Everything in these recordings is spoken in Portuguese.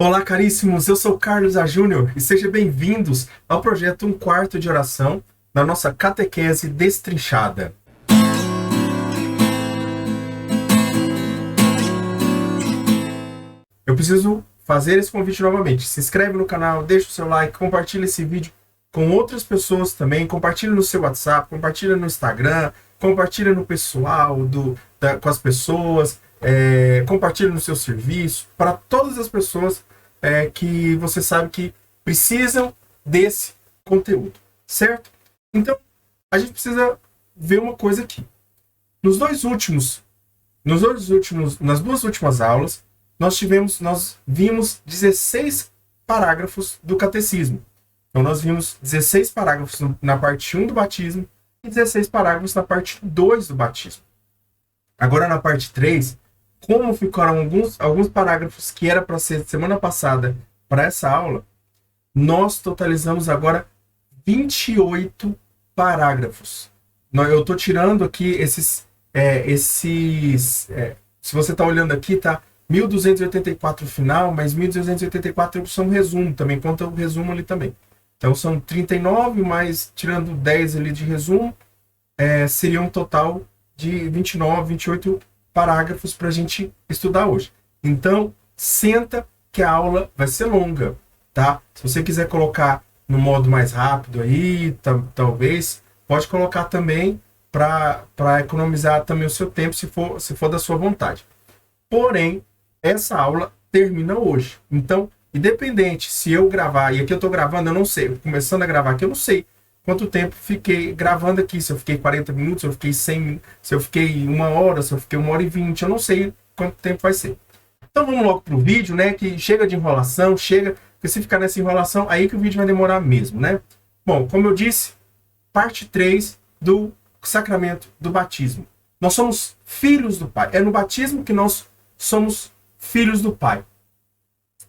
Olá, caríssimos, eu sou Carlos A. Júnior e sejam bem-vindos ao projeto Um Quarto de Oração, na nossa catequese destrinchada. Eu preciso fazer esse convite novamente. Se inscreve no canal, deixa o seu like, compartilha esse vídeo com outras pessoas também, compartilha no seu WhatsApp, compartilha no Instagram, compartilha no pessoal, com as pessoas, compartilha no seu serviço, para todas as pessoas que você sabe que precisam desse conteúdo, certo? Então, a gente precisa ver uma coisa aqui. Nas duas últimas aulas, nós vimos 16 parágrafos do catecismo. Então, nós vimos 16 parágrafos na parte 1 do batismo e 16 parágrafos na parte 2 do batismo. Agora, na parte 3, como ficaram alguns parágrafos que era para ser semana passada para essa aula, nós totalizamos agora 28 parágrafos. Eu estou tirando aqui se você está olhando aqui, tá 1284 final, mas 1284 são resumo, também conta o resumo ali também. Então são 39, mas tirando 10 ali de resumo, seria um total de 29, 28 parágrafos para a gente estudar hoje. Então, senta que a aula vai ser longa, tá? Se você quiser colocar no modo mais rápido aí, talvez, pode colocar também para economizar também o seu tempo, se for da sua vontade. Porém, essa aula termina hoje. Então, independente se eu gravar, e aqui eu estou gravando, eu não sei, começando a gravar aqui, eu não sei quanto tempo fiquei gravando aqui, se eu fiquei 40 minutos, se eu fiquei 100, se eu fiquei 1 hora, se eu fiquei 1 hora e 20, eu não sei quanto tempo vai ser. Então vamos logo pro vídeo, né, que chega de enrolação, porque se ficar nessa enrolação, aí que o vídeo vai demorar mesmo, né? Bom, como eu disse, parte 3 do sacramento do batismo. Nós somos filhos do Pai. É no batismo que nós somos filhos do Pai.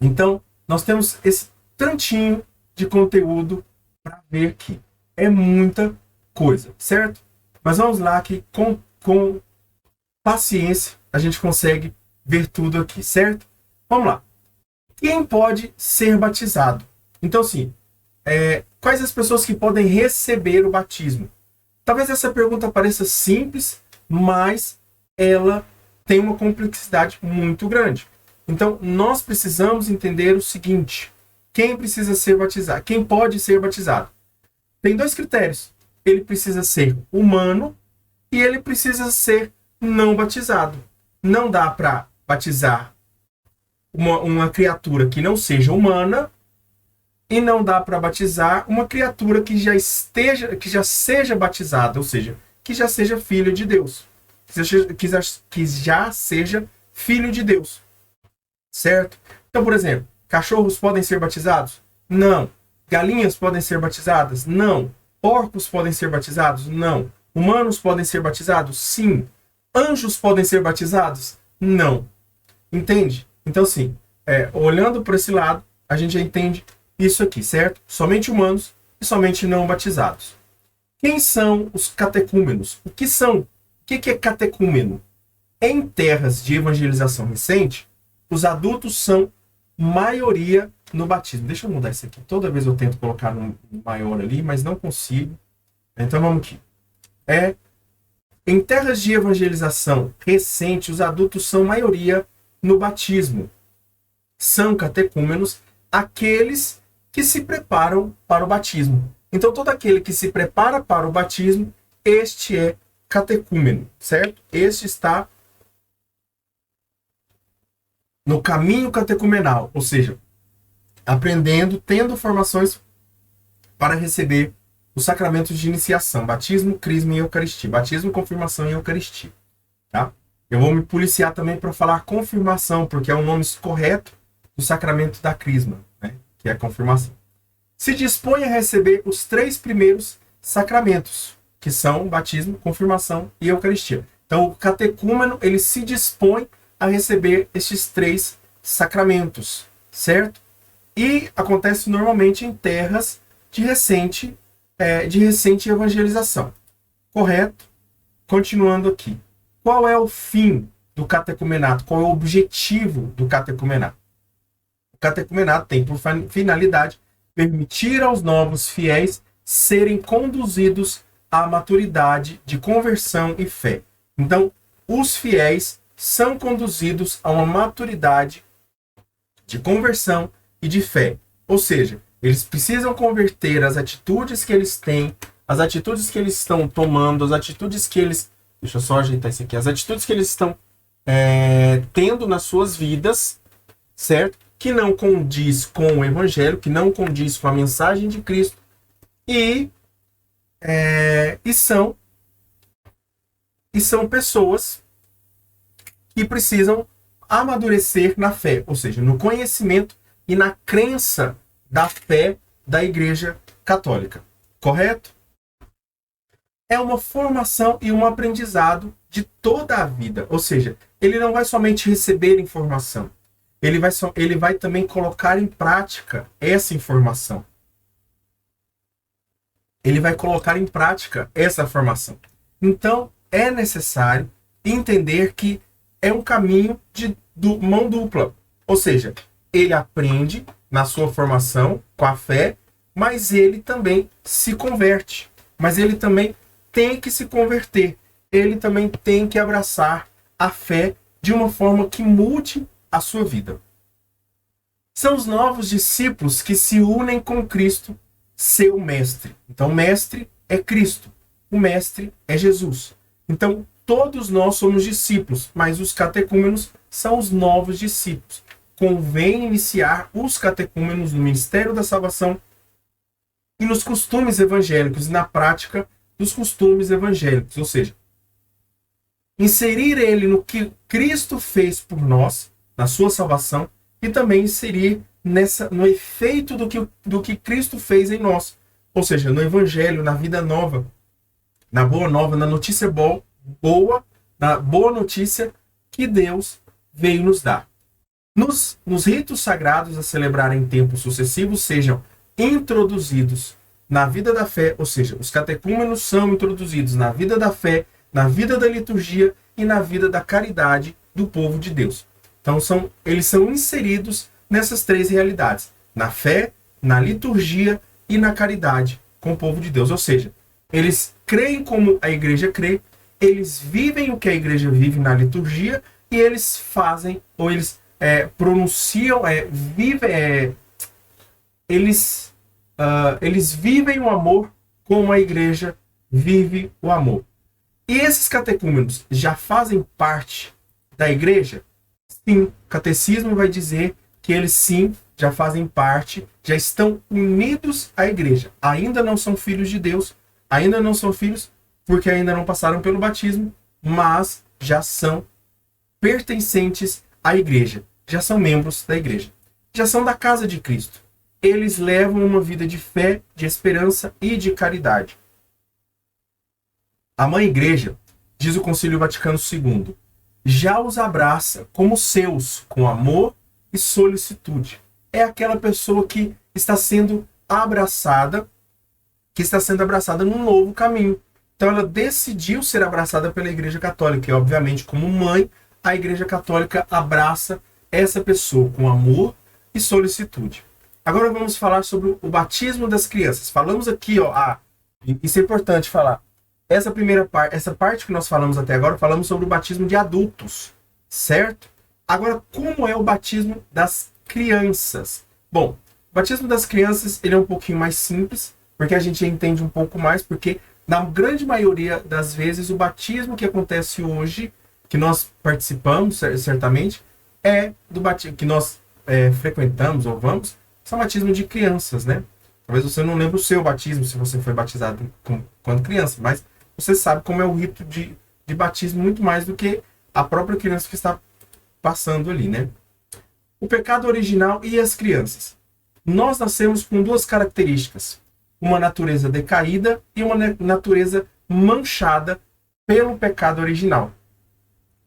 Então, nós temos esse tantinho de conteúdo para ver aqui. É muita coisa, certo? Mas vamos lá que com paciência a gente consegue ver tudo aqui, certo? Vamos lá. Quem pode ser batizado? Então, sim, quais as pessoas que podem receber o batismo? Talvez essa pergunta pareça simples, mas ela tem uma complexidade muito grande. Então, nós precisamos entender o seguinte: quem precisa ser batizado? Quem pode ser batizado? Tem 2 critérios. Ele precisa ser humano e ele precisa ser não batizado. Não dá para batizar uma criatura que não seja humana e não dá para batizar uma criatura que já seja batizada, ou seja, que já seja filho de Deus. Que já seja filho de Deus. Certo? Então, por exemplo, cachorros podem ser batizados? Não. Galinhas podem ser batizadas? Não. Porcos podem ser batizados? Não. Humanos podem ser batizados? Sim. Anjos podem ser batizados? Não. Entende? Então, sim, olhando por esse lado, a gente já entende isso aqui, certo? Somente humanos e somente não batizados. Quem são os catecúmenos? O que são? O que é catecúmeno? Em terras de evangelização recente, os adultos são maioria no batismo. Deixa eu mudar isso aqui. Toda vez eu tento colocar no maior ali, mas não consigo. Então vamos aqui. Em terras de evangelização recente, os adultos são maioria no batismo. São catecúmenos aqueles que se preparam para o batismo. Então todo aquele que se prepara para o batismo, este é catecúmeno, certo? Este está no caminho catecumenal, ou seja, aprendendo, tendo formações para receber os sacramentos de iniciação: batismo, crisma e eucaristia. Batismo, confirmação e eucaristia. Tá? Eu vou me policiar também para falar confirmação, porque é o nome correto do sacramento da crisma, né? Que é a confirmação. Se dispõe a receber os 3 primeiros sacramentos, que são batismo, confirmação e eucaristia. Então, o catecúmeno, ele se dispõe a receber estes 3 sacramentos, certo? E acontece normalmente em terras de recente evangelização. Correto? Continuando aqui. Qual é o fim do catecumenato? Qual é o objetivo do catecumenato? catecumenato tem por finalidade permitir aos novos fiéis serem conduzidos à maturidade de conversão e fé. Então, os fiéis são conduzidos a uma maturidade de conversão e de fé. Ou seja, eles precisam converter as atitudes que eles têm, as atitudes que eles estão tomando, as atitudes que eles... Deixa eu só ajeitar isso aqui. As atitudes que eles estão tendo nas suas vidas, certo? Que não condiz com o Evangelho, que não condiz com a mensagem de Cristo. E são pessoas que precisam amadurecer na fé, ou seja, no conhecimento e na crença da fé da Igreja Católica. Correto? É uma formação e um aprendizado de toda a vida. Ou seja, ele não vai somente receber informação, ele vai também colocar em prática essa informação. Ele vai colocar em prática essa formação. Então, é necessário entender que é um caminho de mão dupla. Ou seja, ele aprende na sua formação com a fé, mas ele também se converte. Mas ele também tem que se converter. Ele também tem que abraçar a fé de uma forma que mude a sua vida. São os novos discípulos que se unem com Cristo, seu mestre. Então, o mestre é Cristo. O mestre é Jesus. Então, todos nós somos discípulos, mas os catecúmenos são os novos discípulos. Convém iniciar os catecúmenos no ministério da salvação e nos costumes evangélicos e na prática dos costumes evangélicos, ou seja, inserir ele no que Cristo fez por nós, na sua salvação, e também inserir no efeito do que Cristo fez em nós, ou seja, no evangelho, na vida nova, na boa nova, na notícia boa, na boa notícia que Deus veio nos dar. Nos ritos sagrados a celebrar em tempos sucessivos sejam introduzidos na vida da fé, ou seja, os catecúmenos são introduzidos na vida da fé, na vida da liturgia e na vida da caridade do povo de Deus. Então, eles são inseridos nessas três realidades, na fé, na liturgia e na caridade com o povo de Deus. Ou seja, eles creem como a igreja crê, eles vivem o que a igreja vive na liturgia e eles fazem, ou eles pronunciam, eles vivem o amor como a igreja vive o amor. E esses catecúmenos já fazem parte da igreja? Sim, o catecismo vai dizer que eles sim, já fazem parte, já estão unidos à igreja. Ainda não são filhos de Deus, ainda não são filhos porque ainda não passaram pelo batismo, mas já são pertencentes à igreja, já são membros da igreja, já são da casa de Cristo. Eles levam uma vida de fé, de esperança e de caridade. A Mãe Igreja, diz o Concílio Vaticano II, já os abraça como seus, com amor e solicitude. É aquela pessoa que está sendo abraçada num novo caminho. Então ela decidiu ser abraçada pela Igreja Católica e, obviamente, como mãe, a Igreja Católica abraça essa pessoa com amor e solicitude. Agora vamos falar sobre o batismo das crianças. Falamos aqui, isso é importante falar. Essa parte que nós falamos até agora, falamos sobre o batismo de adultos, certo? Agora, como é o batismo das crianças? Bom, o batismo das crianças ele é um pouquinho mais simples, porque a gente entende um pouco mais, porque na grande maioria das vezes o batismo que acontece hoje, que nós participamos, certamente, é do batismo que nós frequentamos ou vamos, são batismo de crianças, né? Talvez você não lembre o seu batismo, se você foi batizado quando criança, mas você sabe como é o rito de batismo muito mais do que a própria criança que está passando ali, né? O pecado original e as crianças. Nós nascemos com duas características. Uma natureza decaída e uma natureza manchada pelo pecado original.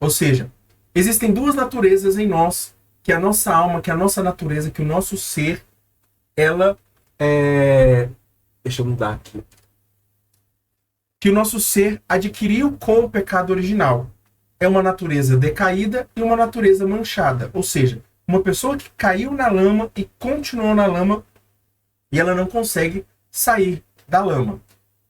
Ou seja, existem duas naturezas em nós, que a nossa alma, que a nossa natureza, que o nosso ser, ela é... Deixa eu mudar aqui. Que o nosso ser adquiriu com o pecado original. É uma natureza decaída e uma natureza manchada. Ou seja, Uma pessoa que caiu na lama e continuou na lama e ela não consegue sair da lama.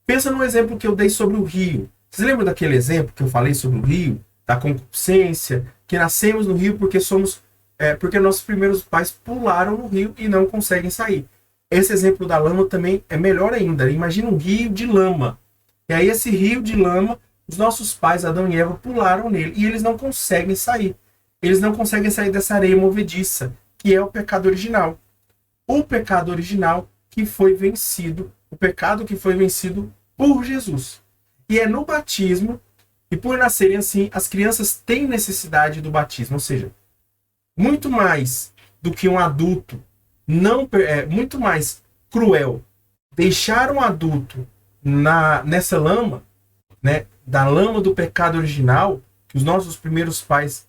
Pensa no exemplo que eu dei sobre o rio. Vocês lembram daquele exemplo que eu falei sobre o rio? Da concupiscência, que nascemos no rio porque nossos primeiros pais pularam no rio e não conseguem sair. Esse exemplo da lama também é melhor ainda. Imagina um rio de lama. E aí esse rio de lama, os nossos pais, Adão e Eva, pularam nele e eles não conseguem sair. Eles não conseguem sair dessa areia movediça, que é o pecado original. O pecado original que foi vencido, o pecado que foi vencido por Jesus. E é no batismo, e por nascerem assim, as crianças têm necessidade do batismo, ou seja, muito mais do que um adulto, muito mais cruel deixar um adulto nessa lama, né, da lama do pecado original, que os nossos primeiros pais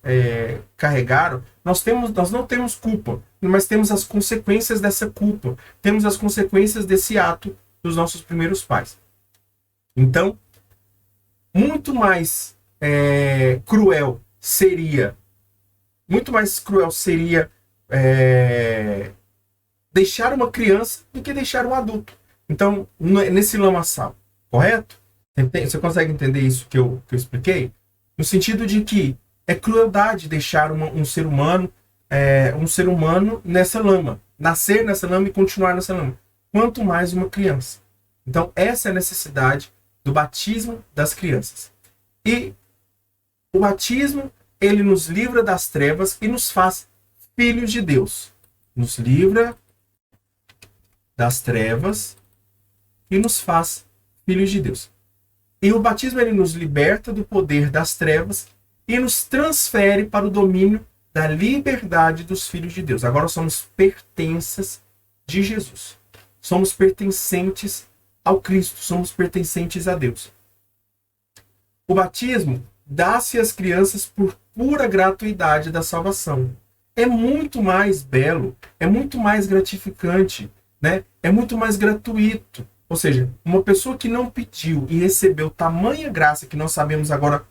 carregaram. Nós não temos culpa, mas temos as consequências dessa culpa. Temos as consequências desse ato dos nossos primeiros pais. Então, muito mais cruel seria deixar uma criança do que deixar um adulto. Então, nesse lamaçal, correto? Você consegue entender isso que eu expliquei? No sentido de que é crueldade deixar um ser humano nessa lama, nascer nessa lama e continuar nessa lama. Quanto mais uma criança. Então, essa é a necessidade do batismo das crianças. E o batismo, ele nos livra das trevas e nos faz filhos de Deus. Nos livra das trevas e nos faz filhos de Deus. E o batismo, ele nos liberta do poder das trevas e nos transfere para o domínio da liberdade dos filhos de Deus. Agora somos pertenças de Jesus. Somos pertencentes ao Cristo, somos pertencentes a Deus. O batismo dá-se às crianças por pura gratuidade da salvação. É muito mais belo, é muito mais gratificante, né? É muito mais gratuito. Ou seja, uma pessoa que não pediu e recebeu tamanha graça, que nós sabemos agora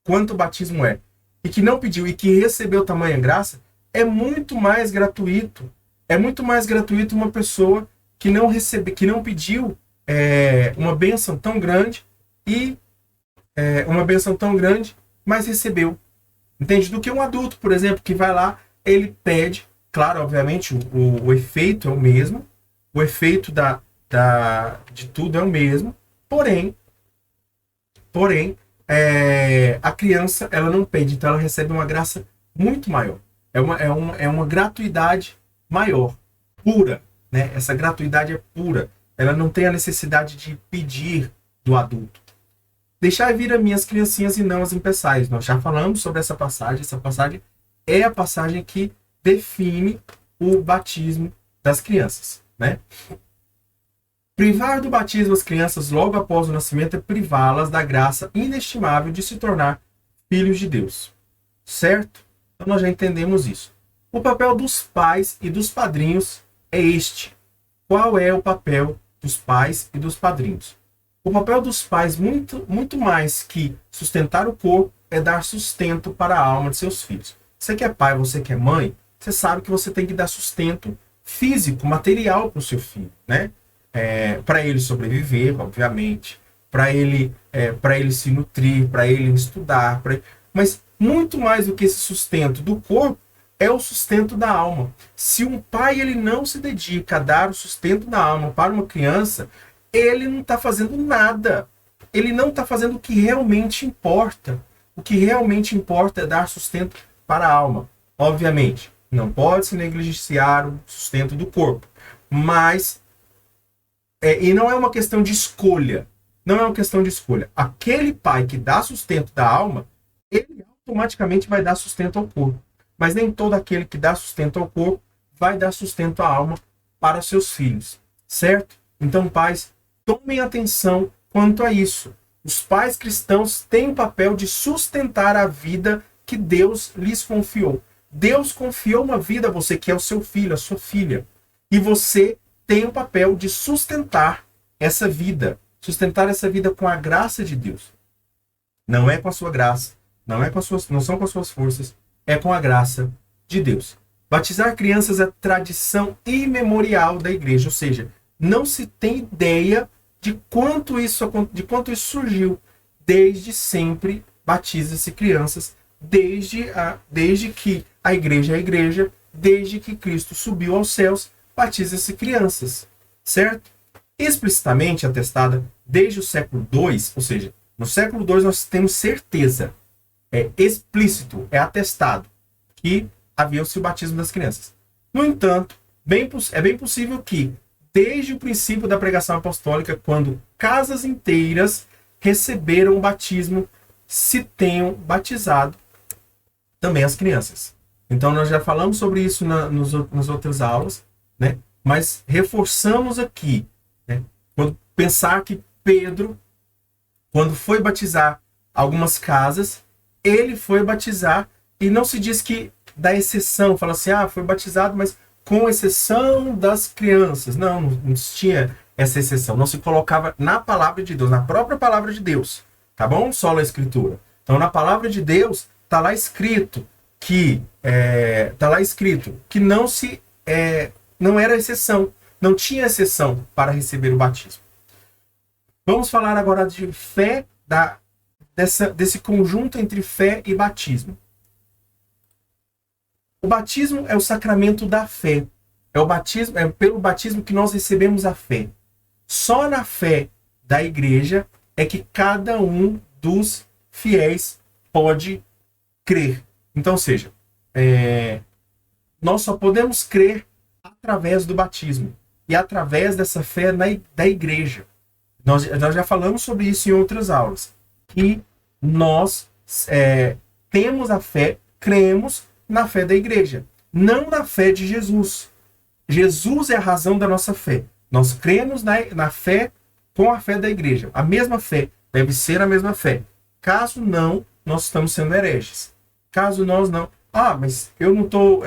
quanto o batismo é, e que não pediu e que recebeu tamanha graça, é muito mais gratuito. É muito mais gratuito uma pessoa que não pediu uma bênção tão grande mas recebeu. Entende? Do que um adulto, por exemplo, que vai lá, ele pede, claro, obviamente, o efeito é o mesmo, o efeito de tudo é o mesmo, porém, a criança, ela não pede, então ela recebe uma graça muito maior. É uma gratuidade maior, pura, né? Essa gratuidade é pura. Ela não tem a necessidade de pedir do adulto. Deixai vir a minhas criancinhas e não as impeçais. Nós já falamos sobre essa passagem. Essa passagem é a passagem que define o batismo das crianças, né? Privar do batismo as crianças logo após o nascimento é privá-las da graça inestimável de se tornar filhos de Deus. Certo? Então nós já entendemos isso. O papel dos pais e dos padrinhos é este. Qual é o papel dos pais e dos padrinhos? O papel dos pais, muito mais que sustentar o corpo, é dar sustento para a alma de seus filhos. Você que é pai, você que é mãe, você sabe que você tem que dar sustento físico, material para o seu filho, né? Para ele sobreviver, obviamente, para ele se nutrir, para ele estudar, mas muito mais do que esse sustento do corpo é o sustento da alma. Se um pai ele não se dedica a dar o sustento da alma para uma criança, ele não está fazendo nada. Ele não está fazendo o que realmente importa. O que realmente importa é dar sustento para a alma. Obviamente, não pode se negligenciar o sustento do corpo, mas e não é uma questão de escolha. Não é uma questão de escolha. Aquele pai que dá sustento da alma, ele automaticamente vai dar sustento ao corpo. Mas nem todo aquele que dá sustento ao corpo vai dar sustento à alma para seus filhos. Certo? Então, pais, tomem atenção quanto a isso. Os pais cristãos têm o papel de sustentar a vida que Deus lhes confiou. Deus confiou uma vida a você, que é o seu filho, a sua filha. E você tem o papel de sustentar essa vida. Sustentar essa vida com a graça de Deus. Não é com a sua graça, não são com as suas forças, é com a graça de Deus. Batizar crianças é tradição imemorial da igreja, ou seja, não se tem ideia de quanto isso surgiu. Desde sempre batiza-se crianças, desde que a igreja é a igreja, desde que Cristo subiu aos céus, batiza-se crianças, certo? Explicitamente atestada desde o século II, ou seja, no século II nós temos certeza, é explícito, é atestado, que havia-se o batismo das crianças. No entanto, é bem possível que, desde o princípio da pregação apostólica, quando casas inteiras receberam o batismo, se tenham batizado também as crianças. Então, nós já falamos sobre isso nas outras aulas, né? Mas reforçamos aqui, né? Quando pensar que Pedro, quando foi batizar algumas casas, ele foi batizar, e não se diz que da exceção, fala assim, foi batizado, mas com exceção das crianças. Não tinha essa exceção, não se colocava na palavra de Deus, na própria palavra de Deus, tá bom? Só a escritura. Então, na palavra de Deus, está lá escrito que não era exceção, não tinha exceção para receber o batismo. Vamos falar agora de fé, desse conjunto entre fé e batismo. O batismo é o sacramento da fé. É pelo batismo que nós recebemos a fé. Só na fé da igreja é que cada um dos fiéis pode crer. Então, ou seja, nós só podemos crer através do batismo e através dessa fé da igreja. Nós já falamos sobre isso em outras aulas. E nós temos a fé, cremos na fé da igreja, não na fé de Jesus. Jesus é a razão da nossa fé. Nós cremos na fé com a fé da igreja. A mesma fé deve ser a mesma fé. Caso não, nós estamos sendo hereges. Caso nós não... mas eu não estou...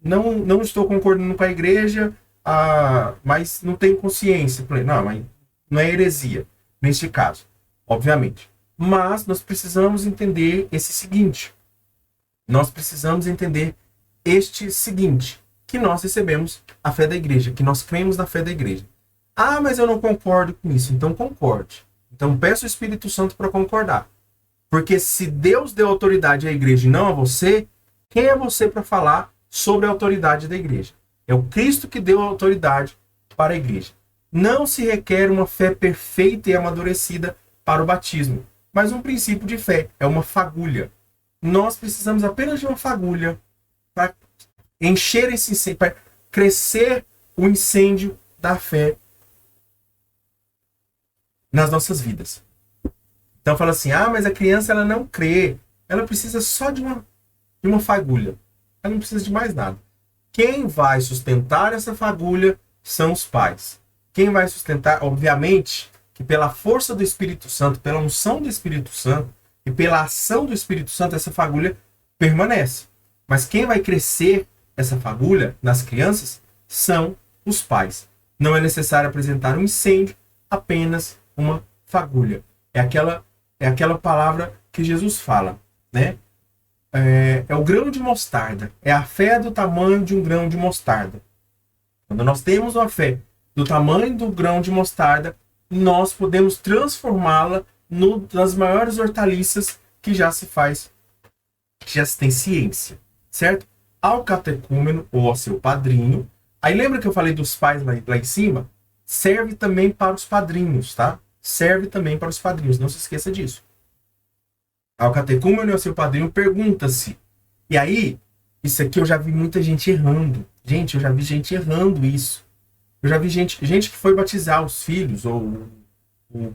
não estou concordando com a igreja, mas não tenho consciência. Não, mas não é heresia, neste caso, obviamente. Mas nós precisamos entender esse seguinte. Nós precisamos entender este seguinte, que nós recebemos a fé da igreja, que nós cremos na fé da igreja. Mas eu não concordo com isso. Então concorde. Então peça o Espírito Santo para concordar. Porque se Deus deu autoridade à igreja e não a você, quem é você para falar sobre a autoridade da igreja? É o Cristo que deu a autoridade para a igreja. Não se requer uma fé perfeita e amadurecida para o batismo, mas um princípio de fé, é uma fagulha. Nós precisamos apenas de uma fagulha para encher esse incêndio, para crescer o incêndio da fé nas nossas vidas. Então fala assim, mas a criança ela não crê, ela precisa só de uma fagulha. Ela não precisa de mais nada. Quem vai sustentar essa fagulha são os pais. Quem vai sustentar, obviamente, que pela força do Espírito Santo, pela unção do Espírito Santo e pela ação do Espírito Santo, essa fagulha permanece. Mas quem vai crescer essa fagulha nas crianças são os pais. Não é necessário apresentar um incêndio, apenas uma fagulha. É aquela palavra que Jesus fala, né? É o grão de mostarda. É a fé do tamanho de um grão de mostarda. Quando nós temos uma fé do tamanho do grão de mostarda, nós podemos transformá-la nas maiores hortaliças que já se tem ciência, certo? Ao catecúmeno ou ao seu padrinho. Aí lembra que eu falei dos pais lá em cima? Serve também para os padrinhos, tá? Serve também para os padrinhos, não se esqueça disso. Ao catecúmeno e ao seu padrinho pergunta-se. E aí, isso aqui eu já vi muita gente errando. Gente, eu já vi gente errando isso. Eu já vi gente que foi batizar os filhos, ou o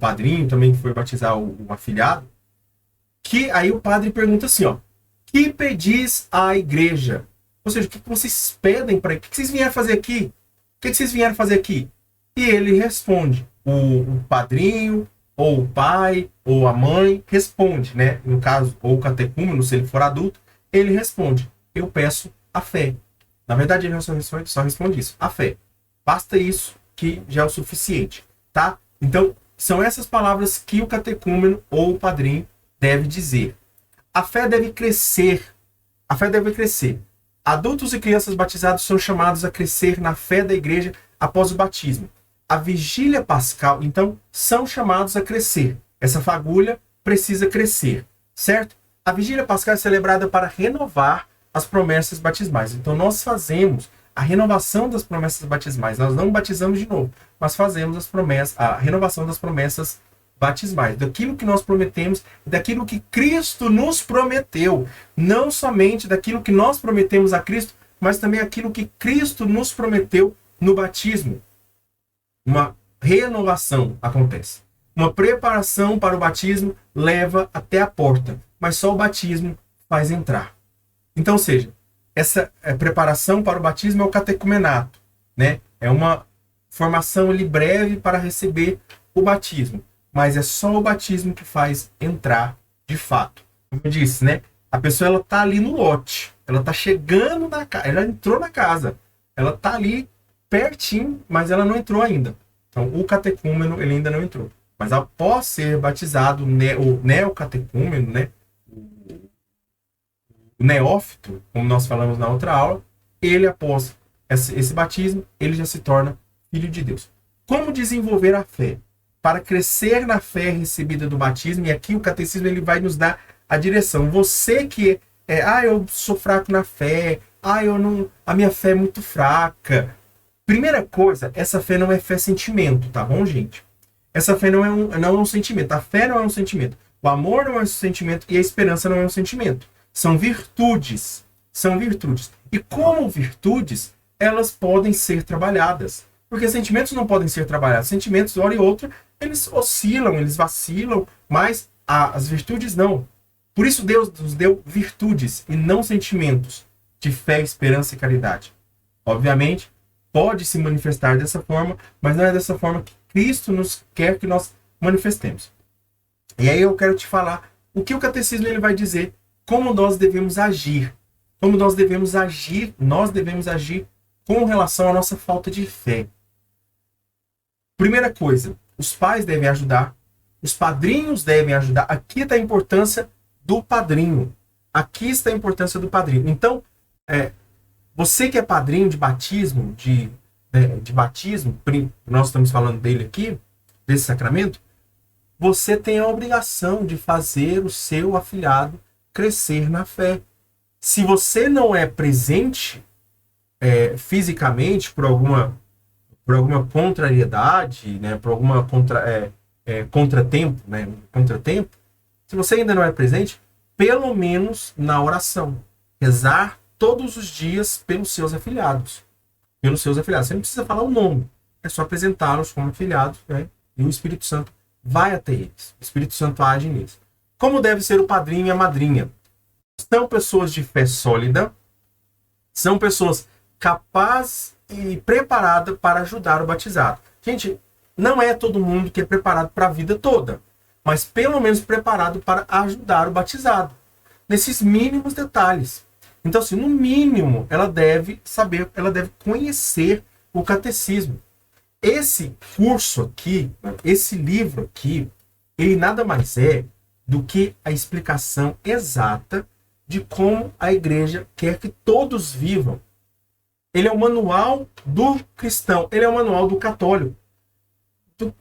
padrinho também que foi batizar o afilhado, que aí o padre pergunta assim, que pedis à igreja? Ou seja, o que vocês pedem para... O que vocês vieram fazer aqui? O que vocês vieram fazer aqui? E ele responde. O padrinho, ou o pai, ou a mãe, responde, né? No caso, ou o catecúmeno, se ele for adulto, ele responde. Eu peço a fé. Na verdade, ele só responde isso. A fé. Basta isso que já é o suficiente, tá? Então, são essas palavras que o catecúmeno ou o padrinho deve dizer. A fé deve crescer. A fé deve crescer. Adultos e crianças batizados são chamados a crescer na fé da igreja após o batismo. A vigília pascal, então, são chamados a crescer. Essa fagulha precisa crescer, certo? A vigília pascal é celebrada para renovar as promessas batismais. Então, nós fazemos a renovação das promessas batismais. Nós não batizamos de novo, mas fazemos a renovação das promessas batismais, daquilo que nós prometemos, daquilo que Cristo nos prometeu, não somente daquilo que nós prometemos a Cristo, mas também aquilo que Cristo nos prometeu no batismo. Uma renovação acontece. Uma preparação para o batismo leva até a porta, mas só o batismo faz entrar. Então, ou seja, essa preparação para o batismo é o catecumenato, né? É uma formação ali breve para receber o batismo. Mas é só o batismo que faz entrar de fato. Como eu disse, né? A pessoa ela tá ali no lote. Ela tá chegando na casa. Ela entrou na casa. Ela tá ali pertinho, mas ela não entrou ainda. Então, o catecúmeno, ele ainda não entrou. Mas após ser batizado, o neocatecúmeno, né? O neófito, como nós falamos na outra aula, ele, após esse batismo, ele já se torna filho de Deus. Como desenvolver a fé? Para crescer na fé recebida do batismo, e aqui o catecismo ele vai nos dar a direção. Você que eu sou fraco na fé, a minha fé é muito fraca. Primeira coisa, essa fé não é fé sentimento, tá bom, gente? Essa fé não é um sentimento. A fé não é um sentimento. O amor não é um sentimento e a esperança não é um sentimento. São virtudes. São virtudes. E como virtudes, elas podem ser trabalhadas. Porque sentimentos não podem ser trabalhados. Sentimentos, hora e outra, eles oscilam, eles vacilam, mas as virtudes não. Por isso Deus nos deu virtudes e não sentimentos de fé, esperança e caridade. Obviamente, pode se manifestar dessa forma, mas não é dessa forma que Cristo nos quer que nós manifestemos. E aí eu quero te falar o que o catecismo ele vai dizer, como nós devemos agir. Como nós devemos agir com relação à nossa falta de fé. Primeira coisa, os pais devem ajudar, os padrinhos devem ajudar. Aqui está a importância do padrinho. Aqui está a importância do padrinho. Então, você que é padrinho de batismo, de batismo, nós estamos falando dele aqui, desse sacramento, você tem a obrigação de fazer o seu afilhado crescer na fé. Se você não é presente fisicamente por alguma contrariedade, né, por alguma contratempo, né, se você ainda não é presente, pelo menos na oração, rezar todos os dias pelos seus afilhados. Você não precisa falar o nome, é só apresentá-los como afilhados, né, e o Espírito Santo vai até eles. O Espírito Santo age neles. Como deve ser o padrinho e a madrinha? São pessoas de fé sólida, são pessoas capazes e preparadas para ajudar o batizado. Gente, não é todo mundo que é preparado para a vida toda, mas pelo menos preparado para ajudar o batizado, nesses mínimos detalhes. Então, assim, no mínimo, ela deve saber, ela deve conhecer o catecismo. Esse curso aqui, esse livro aqui, ele nada mais é do que a explicação exata de como a igreja quer que todos vivam. Ele é o manual do cristão, ele é o manual do católico.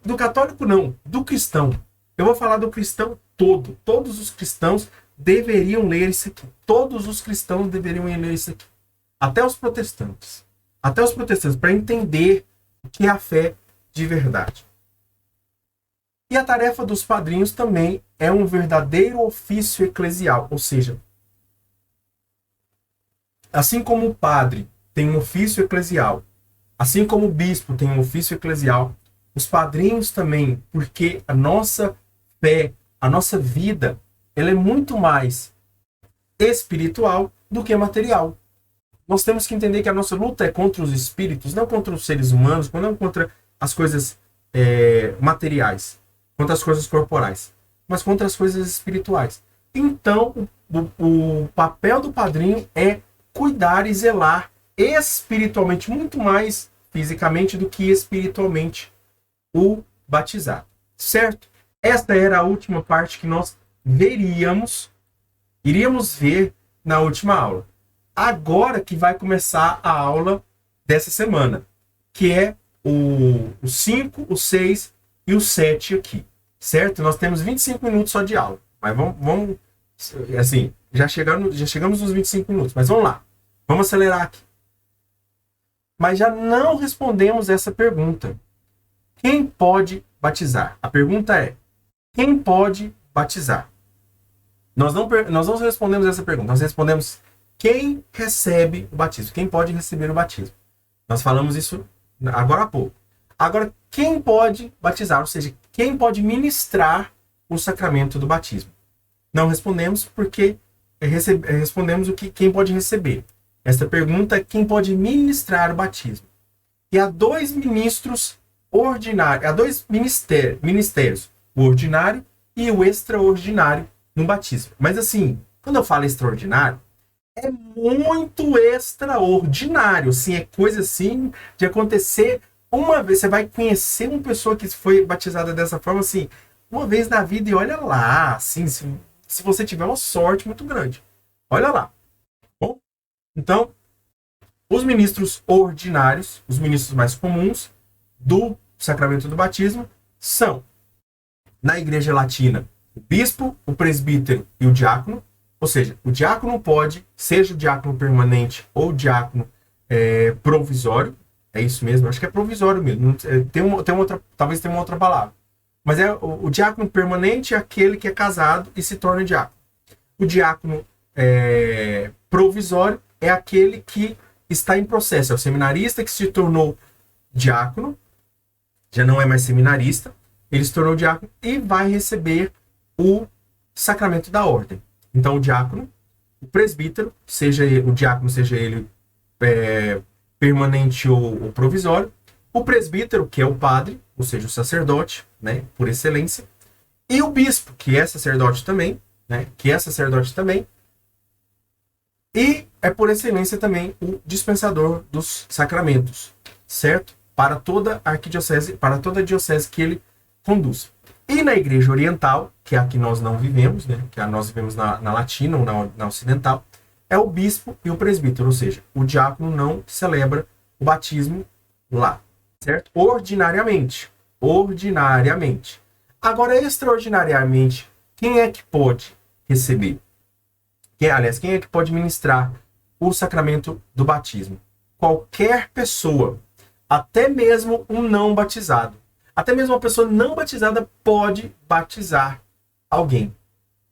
Do católico não, do cristão. Eu vou falar do cristão todo. Todos os cristãos deveriam ler isso aqui. Todos os cristãos deveriam ler isso aqui. Até os protestantes. Até os protestantes, para entender o que é a fé de verdade. E a tarefa dos padrinhos também é um verdadeiro ofício eclesial. Ou seja, assim como o padre tem um ofício eclesial, assim como o bispo tem um ofício eclesial, os padrinhos também, porque a nossa fé, a nossa vida, ela é muito mais espiritual do que material. Nós temos que entender que a nossa luta é contra os espíritos, não contra os seres humanos, não contra as coisas materiais, contra as coisas corporais, mas contra as coisas espirituais. Então, o papel do padrinho é cuidar e zelar espiritualmente, muito mais fisicamente do que espiritualmente, o batizado. Certo? Esta era a última parte que nós veríamos Iríamos ver na última aula. Agora que vai começar a aula dessa semana, que é o 5, o 6 e o 7 aqui, certo? Nós temos 25 minutos só de aula, mas vamos assim, já chegamos nos 25 minutos, mas vamos lá, vamos acelerar aqui. Mas já não respondemos essa pergunta. Quem pode batizar? A pergunta é, quem pode batizar? Nós não respondemos essa pergunta, nós respondemos quem recebe o batismo, quem pode receber o batismo. Nós falamos isso agora há pouco. Agora, quem pode batizar, ou seja, quem pode ministrar o sacramento do batismo? Não respondemos porque respondemos o que quem pode receber. Esta pergunta é quem pode ministrar o batismo. E há dois ministros ordinários, há dois ministérios, o ordinário e o extraordinário no batismo. Mas assim, quando eu falo extraordinário, é muito extraordinário, assim, é coisa assim de acontecer uma vez. Você vai conhecer uma pessoa que foi batizada dessa forma, assim, uma vez na vida e olha lá, assim, se você tiver uma sorte muito grande. Olha lá. Bom, então, os ministros ordinários, os ministros mais comuns do sacramento do batismo são, na Igreja Latina, o bispo, o presbítero e o diácono. Ou seja, o diácono pode, seja o diácono permanente ou o diácono provisório, é isso mesmo, acho que é provisório mesmo, talvez tenha uma outra palavra. Mas o diácono permanente é aquele que é casado e se torna diácono. O diácono provisório é aquele que está em processo, é o seminarista que se tornou diácono, já não é mais seminarista, ele se tornou diácono e vai receber o sacramento da ordem. Então, o diácono, o presbítero, seja ele permanente ou provisório, o presbítero, que é o padre, ou seja, o sacerdote, né, por excelência, e o bispo, que é sacerdote também, e é por excelência também o dispensador dos sacramentos, certo? Para toda a arquidiocese, para toda a diocese que ele conduz. E na Igreja Oriental, que é a que nós não vivemos, né, que nós vivemos na Latina ou na Ocidental, é o bispo e o presbítero, ou seja, o diácono não celebra o batismo lá, certo? Ordinariamente. Agora, extraordinariamente, quem é que pode receber? Quem é que pode ministrar o sacramento do batismo? Qualquer pessoa, até mesmo um não batizado. Até mesmo uma pessoa não batizada pode batizar alguém.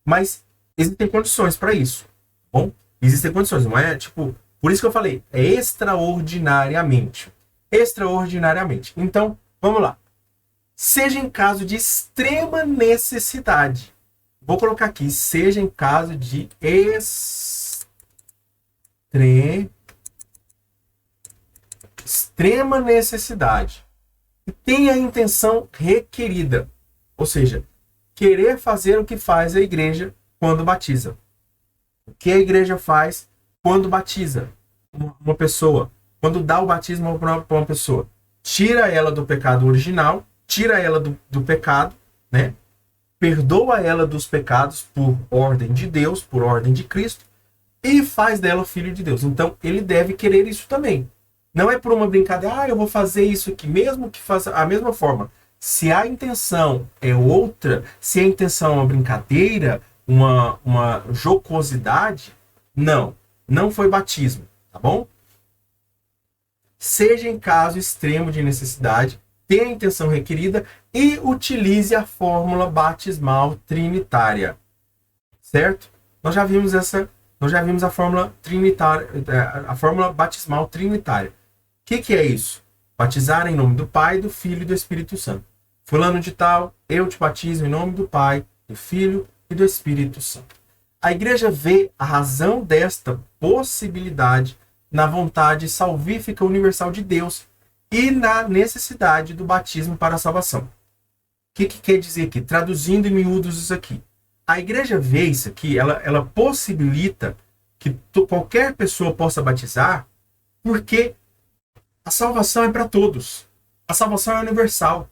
Mas existem condições para isso. Bom, existem condições, não é tipo... Por isso que eu falei, é extraordinariamente. Extraordinariamente. Então, vamos lá. Seja em caso de extrema necessidade. Vou colocar aqui, seja em caso de extrema necessidade. E tem a intenção requerida. Ou seja, querer fazer o que faz a igreja quando batiza. O que a igreja faz quando batiza uma pessoa? Quando dá o batismo para uma pessoa? Tira ela do pecado original, tira ela do pecado, né? Perdoa ela dos pecados por ordem de Deus, por ordem de Cristo, e faz dela o filho de Deus. Então, ele deve querer isso também. Não é por uma brincadeira, eu vou fazer isso aqui, mesmo que faça a mesma forma. Se a intenção é outra, se a intenção é uma brincadeira, uma jocosidade, não foi batismo, tá bom? Seja em caso extremo de necessidade, tenha a intenção requerida e utilize a fórmula batismal trinitária, certo? Nós já vimos a fórmula trinitária, a fórmula batismal trinitária. O que é isso? Batizar em nome do Pai, do Filho e do Espírito Santo. Fulano de tal, eu te batizo em nome do Pai, do Filho e do Espírito Santo. A igreja vê a razão desta possibilidade na vontade salvífica universal de Deus e na necessidade do batismo para a salvação. O que quer dizer aqui? Traduzindo em miúdos isso aqui. A igreja vê isso aqui, ela possibilita que qualquer pessoa possa batizar, porque a salvação é para todos. A salvação é universal.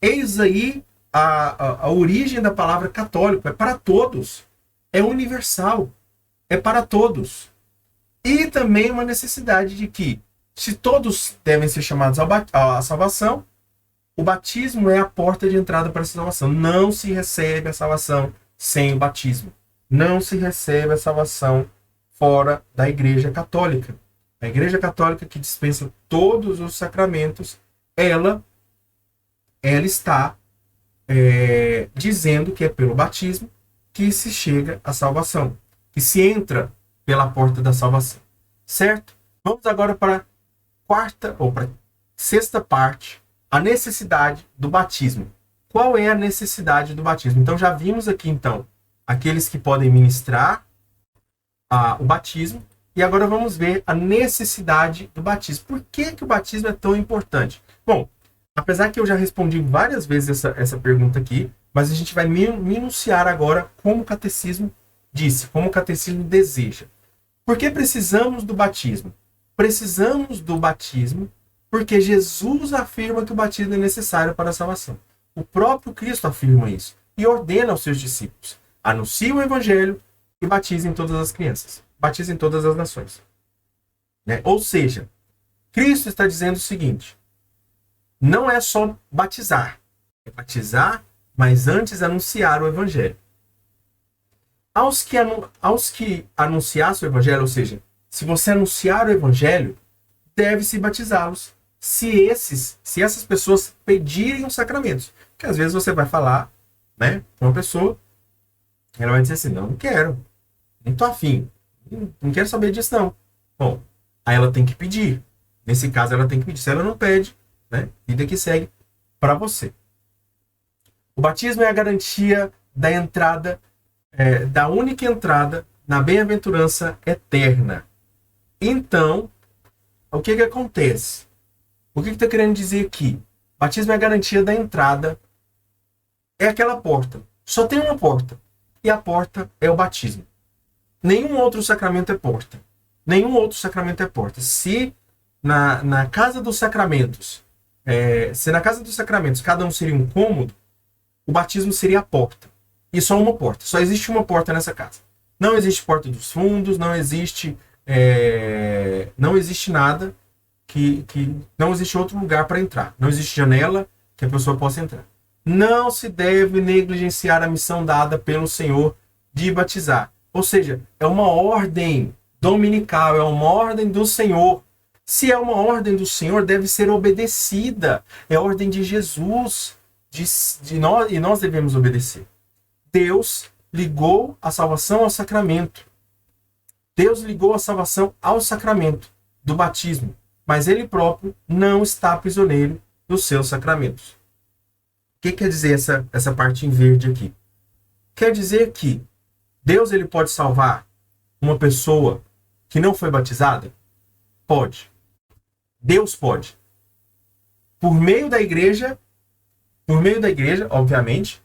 Eis aí a origem da palavra católico, é para todos. é universal, é para todos. E também uma necessidade de que, se todos devem ser chamados à salvação, o batismo é a porta de entrada para a salvação. Não se recebe a salvação sem o batismo. Não se recebe a salvação fora da Igreja Católica. A Igreja Católica, que dispensa todos os sacramentos, ela está dizendo que é pelo batismo que se chega à salvação, que se entra pela porta da salvação. Certo? Vamos agora para a quarta ou para a sexta parte, a necessidade do batismo. Qual é a necessidade do batismo? Então já vimos aqui então aqueles que podem ministrar o batismo, e agora vamos ver a necessidade do batismo. Por que o batismo é tão importante? Bom, apesar que eu já respondi várias vezes essa pergunta aqui, mas a gente vai minuciar agora como o catecismo disse, como o catecismo deseja. Por que precisamos do batismo? Precisamos do batismo porque Jesus afirma que o batismo é necessário para a salvação. O próprio Cristo afirma isso e ordena aos seus discípulos: anunciem o evangelho e batizem todas as crianças. Batizem todas as nações. Ou seja, Cristo está dizendo o seguinte: não é só batizar. É batizar, mas antes anunciar o evangelho. Aos que anunciassem o evangelho, ou seja, se você anunciar o evangelho, deve-se batizá-los. Se essas pessoas pedirem os sacramentos. Porque às vezes você vai falar, com uma pessoa, ela vai dizer assim: não quero, não estou afim, não quero saber disso não. Bom, aí ela tem que pedir. Nesse caso ela tem que pedir. Se ela não pede, vida que segue para você. O batismo é a garantia da entrada, da única entrada na bem-aventurança eterna. Então, o que acontece? O que está querendo dizer aqui? Batismo é a garantia da entrada. É aquela porta. Só tem uma porta. E a porta é o batismo. Nenhum outro sacramento é porta. Nenhum outro sacramento é porta. Se na casa dos sacramentos, cada um seria um cômodo, o batismo seria a porta. E só uma porta. Só existe uma porta nessa casa. Não existe porta dos fundos, não existe nada que não existe outro lugar para entrar. Não existe janela que a pessoa possa entrar. Não se deve negligenciar a missão dada pelo Senhor de batizar. Ou seja, é uma ordem dominical, é uma ordem do Senhor. Se é uma ordem do Senhor, deve ser obedecida. É a ordem de Jesus, e nós devemos obedecer. Deus ligou a salvação ao sacramento. Deus ligou a salvação ao sacramento do batismo, mas ele próprio não está prisioneiro dos seus sacramentos. O que quer dizer essa parte em verde aqui? Quer dizer que Deus ele pode salvar uma pessoa que não foi batizada? Pode. Deus pode. Por meio da igreja, obviamente,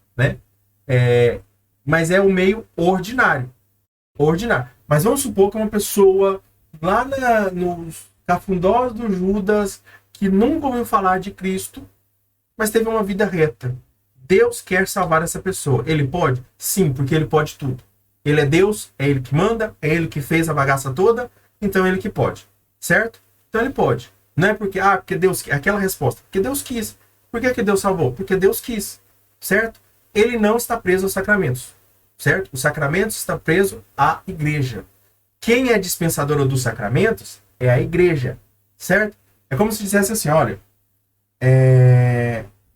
mas é o meio ordinário. Mas vamos supor que uma pessoa lá nos cafundós do Judas, que nunca ouviu falar de Cristo, mas teve uma vida reta. Deus quer salvar essa pessoa. Ele pode? Sim, porque ele pode tudo. Ele é Deus, é ele que manda, é ele que fez a bagaça toda, então é ele que pode. Certo? Então ele pode. Não é porque Deus quis. Aquela resposta. Porque Deus quis. Por que Deus salvou? Porque Deus quis. Certo? Ele não está preso aos sacramentos. Certo? Os sacramentos estão presos à igreja. Quem é dispensadora dos sacramentos é a igreja. Certo? É como se dissesse assim, olha,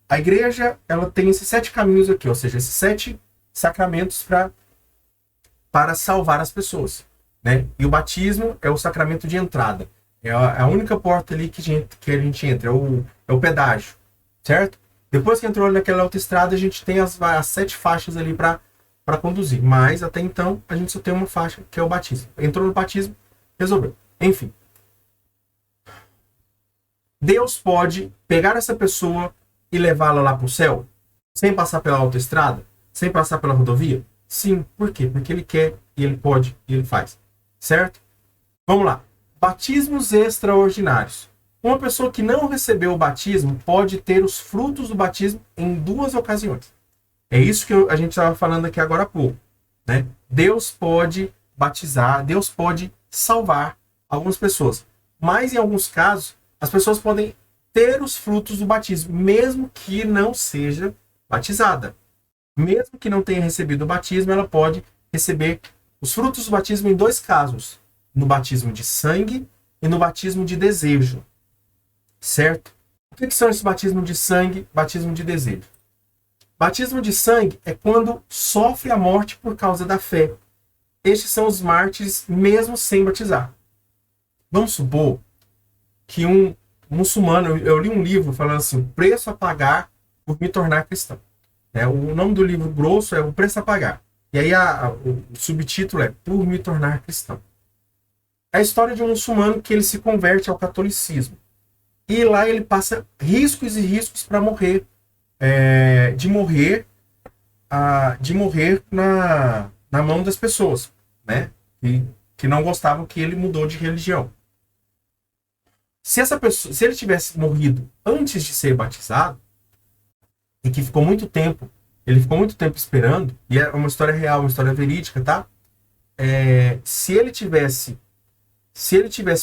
a igreja ela tem esses 7 caminhos aqui, ou seja, esses 7 sacramentos para salvar as pessoas. E o batismo é o sacramento de entrada. É a única porta ali que a gente entra, é o pedágio. Certo? Depois que entrou naquela autoestrada, a gente tem as 7 faixas ali para conduzir. Mas até então, a gente só tem uma faixa, que é o batismo. Entrou no batismo, resolveu. Enfim. Deus pode pegar essa pessoa e levá-la lá para o céu, sem passar pela autoestrada, sem passar pela rodovia? Sim. Por quê? Porque ele quer, e ele pode, e ele faz. Certo? Vamos lá. Batismos extraordinários. Uma pessoa que não recebeu o batismo pode ter os frutos do batismo em 2 ocasiões. É isso que a gente estava falando aqui agora há pouco. né? Deus pode batizar, Deus pode salvar algumas pessoas. Mas em alguns casos, as pessoas podem ter os frutos do batismo, mesmo que não seja batizada. Mesmo que não tenha recebido o batismo, ela pode receber os frutos do batismo em dois casos: no batismo de sangue e no batismo de desejo. Certo? O que são esses batismos de sangue, batismo de desejo? Batismo de sangue é quando sofre a morte por causa da fé. Estes são os mártires mesmo sem batizar. Vamos supor que um muçulmano, eu li um livro falando assim, o preço a pagar por me tornar cristão. O nome do livro grosso é O Preço a Pagar. E aí o subtítulo é Por me tornar cristão. É a história de um muçulmano que ele se converte ao catolicismo. E lá ele passa riscos e riscos para morrer. De morrer na mão das pessoas, né? Que não gostavam que ele mudou de religião. Se ele tivesse morrido antes de ser batizado, e que ele ficou muito tempo esperando, e é uma história real, uma história verídica, tá? Se ele tivesse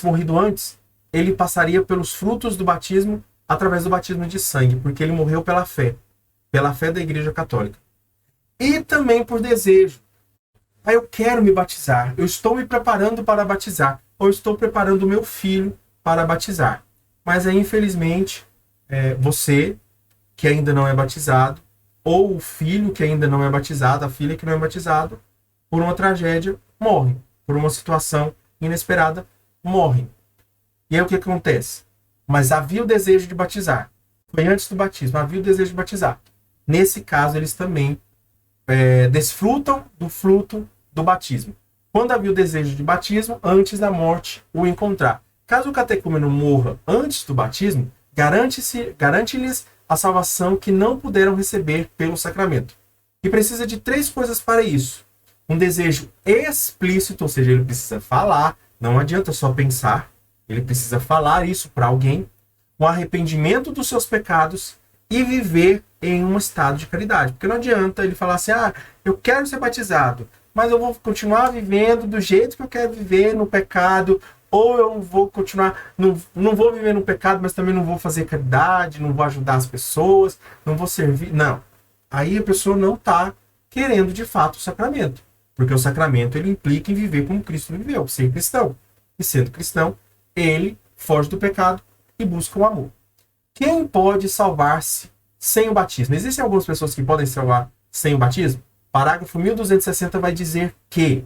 morrido antes, ele passaria pelos frutos do batismo através do batismo de sangue, porque ele morreu pela fé da Igreja Católica. E também por desejo. Eu quero me batizar, eu estou me preparando para batizar, ou eu estou preparando o meu filho para batizar. Mas aí, infelizmente, você que ainda não é batizado, ou o filho que ainda não é batizado, a filha que não é batizado, por uma tragédia, morre. Por uma situação inesperada, morre. E aí o que acontece? Mas havia o desejo de batizar. Foi antes do batismo, havia o desejo de batizar. Nesse caso, eles também desfrutam do fruto do batismo. Quando havia o desejo de batismo, antes da morte o encontrar. Caso o catecúmeno morra antes do batismo, garante-lhes a salvação que não puderam receber pelo sacramento. E precisa de 3 coisas para isso. Um desejo explícito, ou seja, ele precisa falar, não adianta só pensar, ele precisa falar isso para alguém, um arrependimento dos seus pecados e viver em um estado de caridade. Porque não adianta ele falar assim, eu quero ser batizado, mas eu vou continuar vivendo do jeito que eu quero viver no pecado, ou eu vou continuar, não vou viver no pecado, mas também não vou fazer caridade, não vou ajudar as pessoas, não vou servir. Não. Aí a pessoa não está querendo de fato o sacramento. Porque o sacramento ele implica em viver como Cristo viveu, ser cristão. E sendo cristão, ele foge do pecado e busca o amor. Quem pode salvar-se sem o batismo? Existem algumas pessoas que podem salvar sem o batismo? Parágrafo 1260 vai dizer que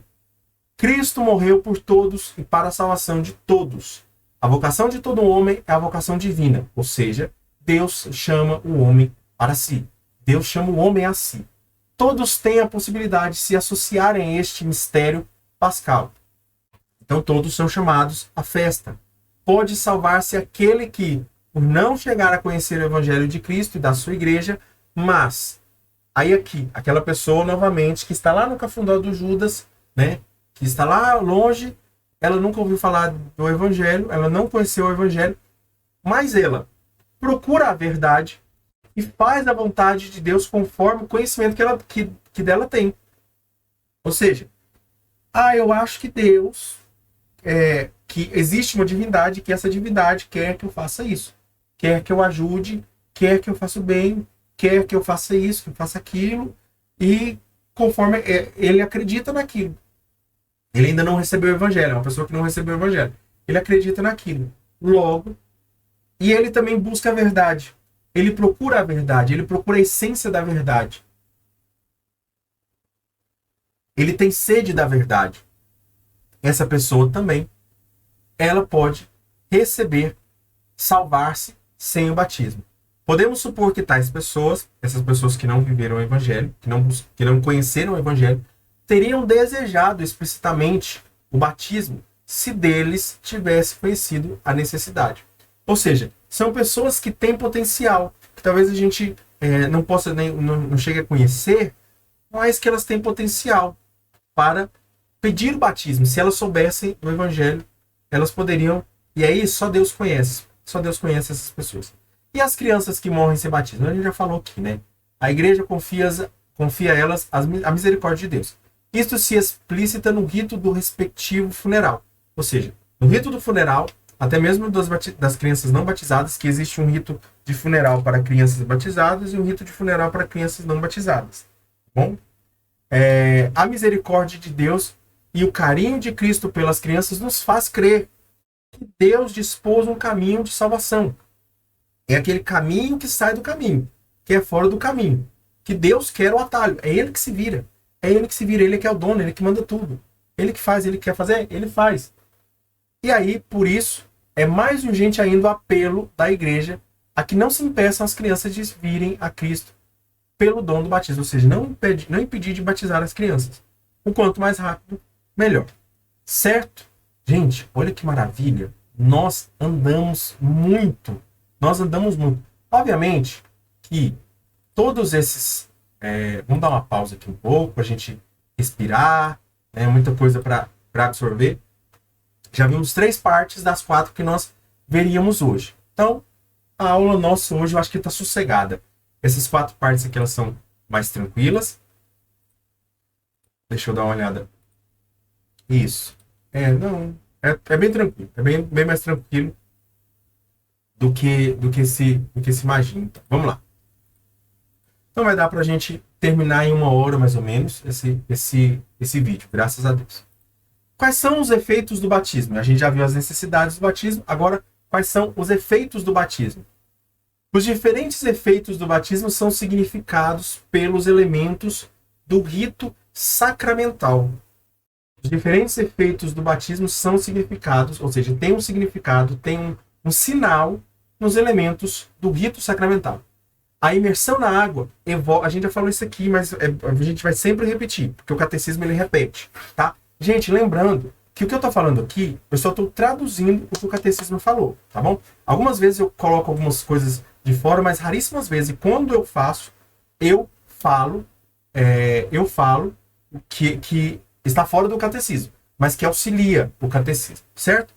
Cristo morreu por todos e para a salvação de todos. A vocação de todo homem é a vocação divina, ou seja, Deus chama o homem para si. Deus chama o homem a si. Todos têm a possibilidade de se associarem a este mistério pascal. Então todos são chamados à festa. Pode salvar-se aquele que, por não chegar a conhecer o Evangelho de Cristo e da sua igreja, mas, aquela pessoa novamente que está lá no cafundó do Judas, né? Que está lá longe, ela nunca ouviu falar do Evangelho, ela não conheceu o Evangelho, mas ela procura a verdade e faz a vontade de Deus conforme o conhecimento que dela tem. Ou seja, eu acho que Deus, que existe uma divindade, que essa divindade quer que eu faça isso, quer que eu ajude, quer que eu faça o bem, quer que eu faça isso, que eu faça aquilo, e conforme ele acredita naquilo. Ele ainda não recebeu o Evangelho, é uma pessoa que não recebeu o Evangelho. Ele acredita naquilo. Logo, e ele também busca a verdade. Ele procura a verdade, ele procura a essência da verdade. Ele tem sede da verdade. Essa pessoa também, ela pode receber, salvar-se sem o batismo. Podemos supor que tais pessoas, essas pessoas que não viveram o Evangelho, que não conheceram o Evangelho, teriam desejado explicitamente o batismo se deles tivesse conhecido a necessidade. Ou seja, são pessoas que têm potencial, que talvez a gente não chegue a conhecer, mas que elas têm potencial para pedir o batismo. Se elas soubessem do Evangelho, elas poderiam, e aí só Deus conhece essas pessoas. E as crianças que morrem sem batismo? A gente já falou aqui, né? A igreja confia a elas a misericórdia de Deus. Isto se explícita no rito do respectivo funeral. Ou seja, no rito do funeral, até mesmo das crianças não batizadas, que existe um rito de funeral para crianças batizadas e um rito de funeral para crianças não batizadas. Bom, a misericórdia de Deus e o carinho de Cristo pelas crianças nos faz crer que Deus dispôs um caminho de salvação. É aquele caminho que sai do caminho, que é fora do caminho. Que Deus quer o atalho. É Ele que se vira. É Ele que se vira. Ele que é o dono. Ele que manda tudo. Ele que faz. Ele quer fazer. Ele faz. E aí, por isso, é mais urgente ainda o apelo da igreja a que não se impeçam as crianças de virem a Cristo pelo dom do batismo. Ou seja, não impedir de batizar as crianças. O quanto mais rápido, melhor. Certo? Gente, olha que maravilha. Nós andamos muito. Nós andamos muito. Obviamente que todos esses... vamos dar uma pausa aqui um pouco para a gente respirar. Muita coisa para absorver. Já vimos 3 partes das 4 que nós veríamos hoje. Então, a aula nossa hoje eu acho que está sossegada. Essas 4 partes aqui elas são mais tranquilas. Deixa eu dar uma olhada. Isso. É bem tranquilo. É bem mais tranquilo do que se imagina. Então, vamos lá. Então vai dar para a gente terminar em 1 hora mais ou menos esse vídeo, graças a Deus. Quais são os efeitos do batismo? A gente já viu as necessidades do batismo. Agora, quais são os efeitos do batismo? Os diferentes efeitos do batismo são significados pelos elementos do rito sacramental. Os diferentes efeitos do batismo são significados, ou seja, tem um significado, tem um sinal nos elementos do rito sacramental. A imersão na água, a gente já falou isso aqui, mas a gente vai sempre repetir, porque o catecismo ele repete, tá? Gente, lembrando que o que eu estou falando aqui, eu só estou traduzindo o que o catecismo falou, tá bom? Algumas vezes eu coloco algumas coisas de fora, mas raríssimas vezes, e quando eu faço, eu falo que está fora do catecismo, mas que auxilia o catecismo, certo?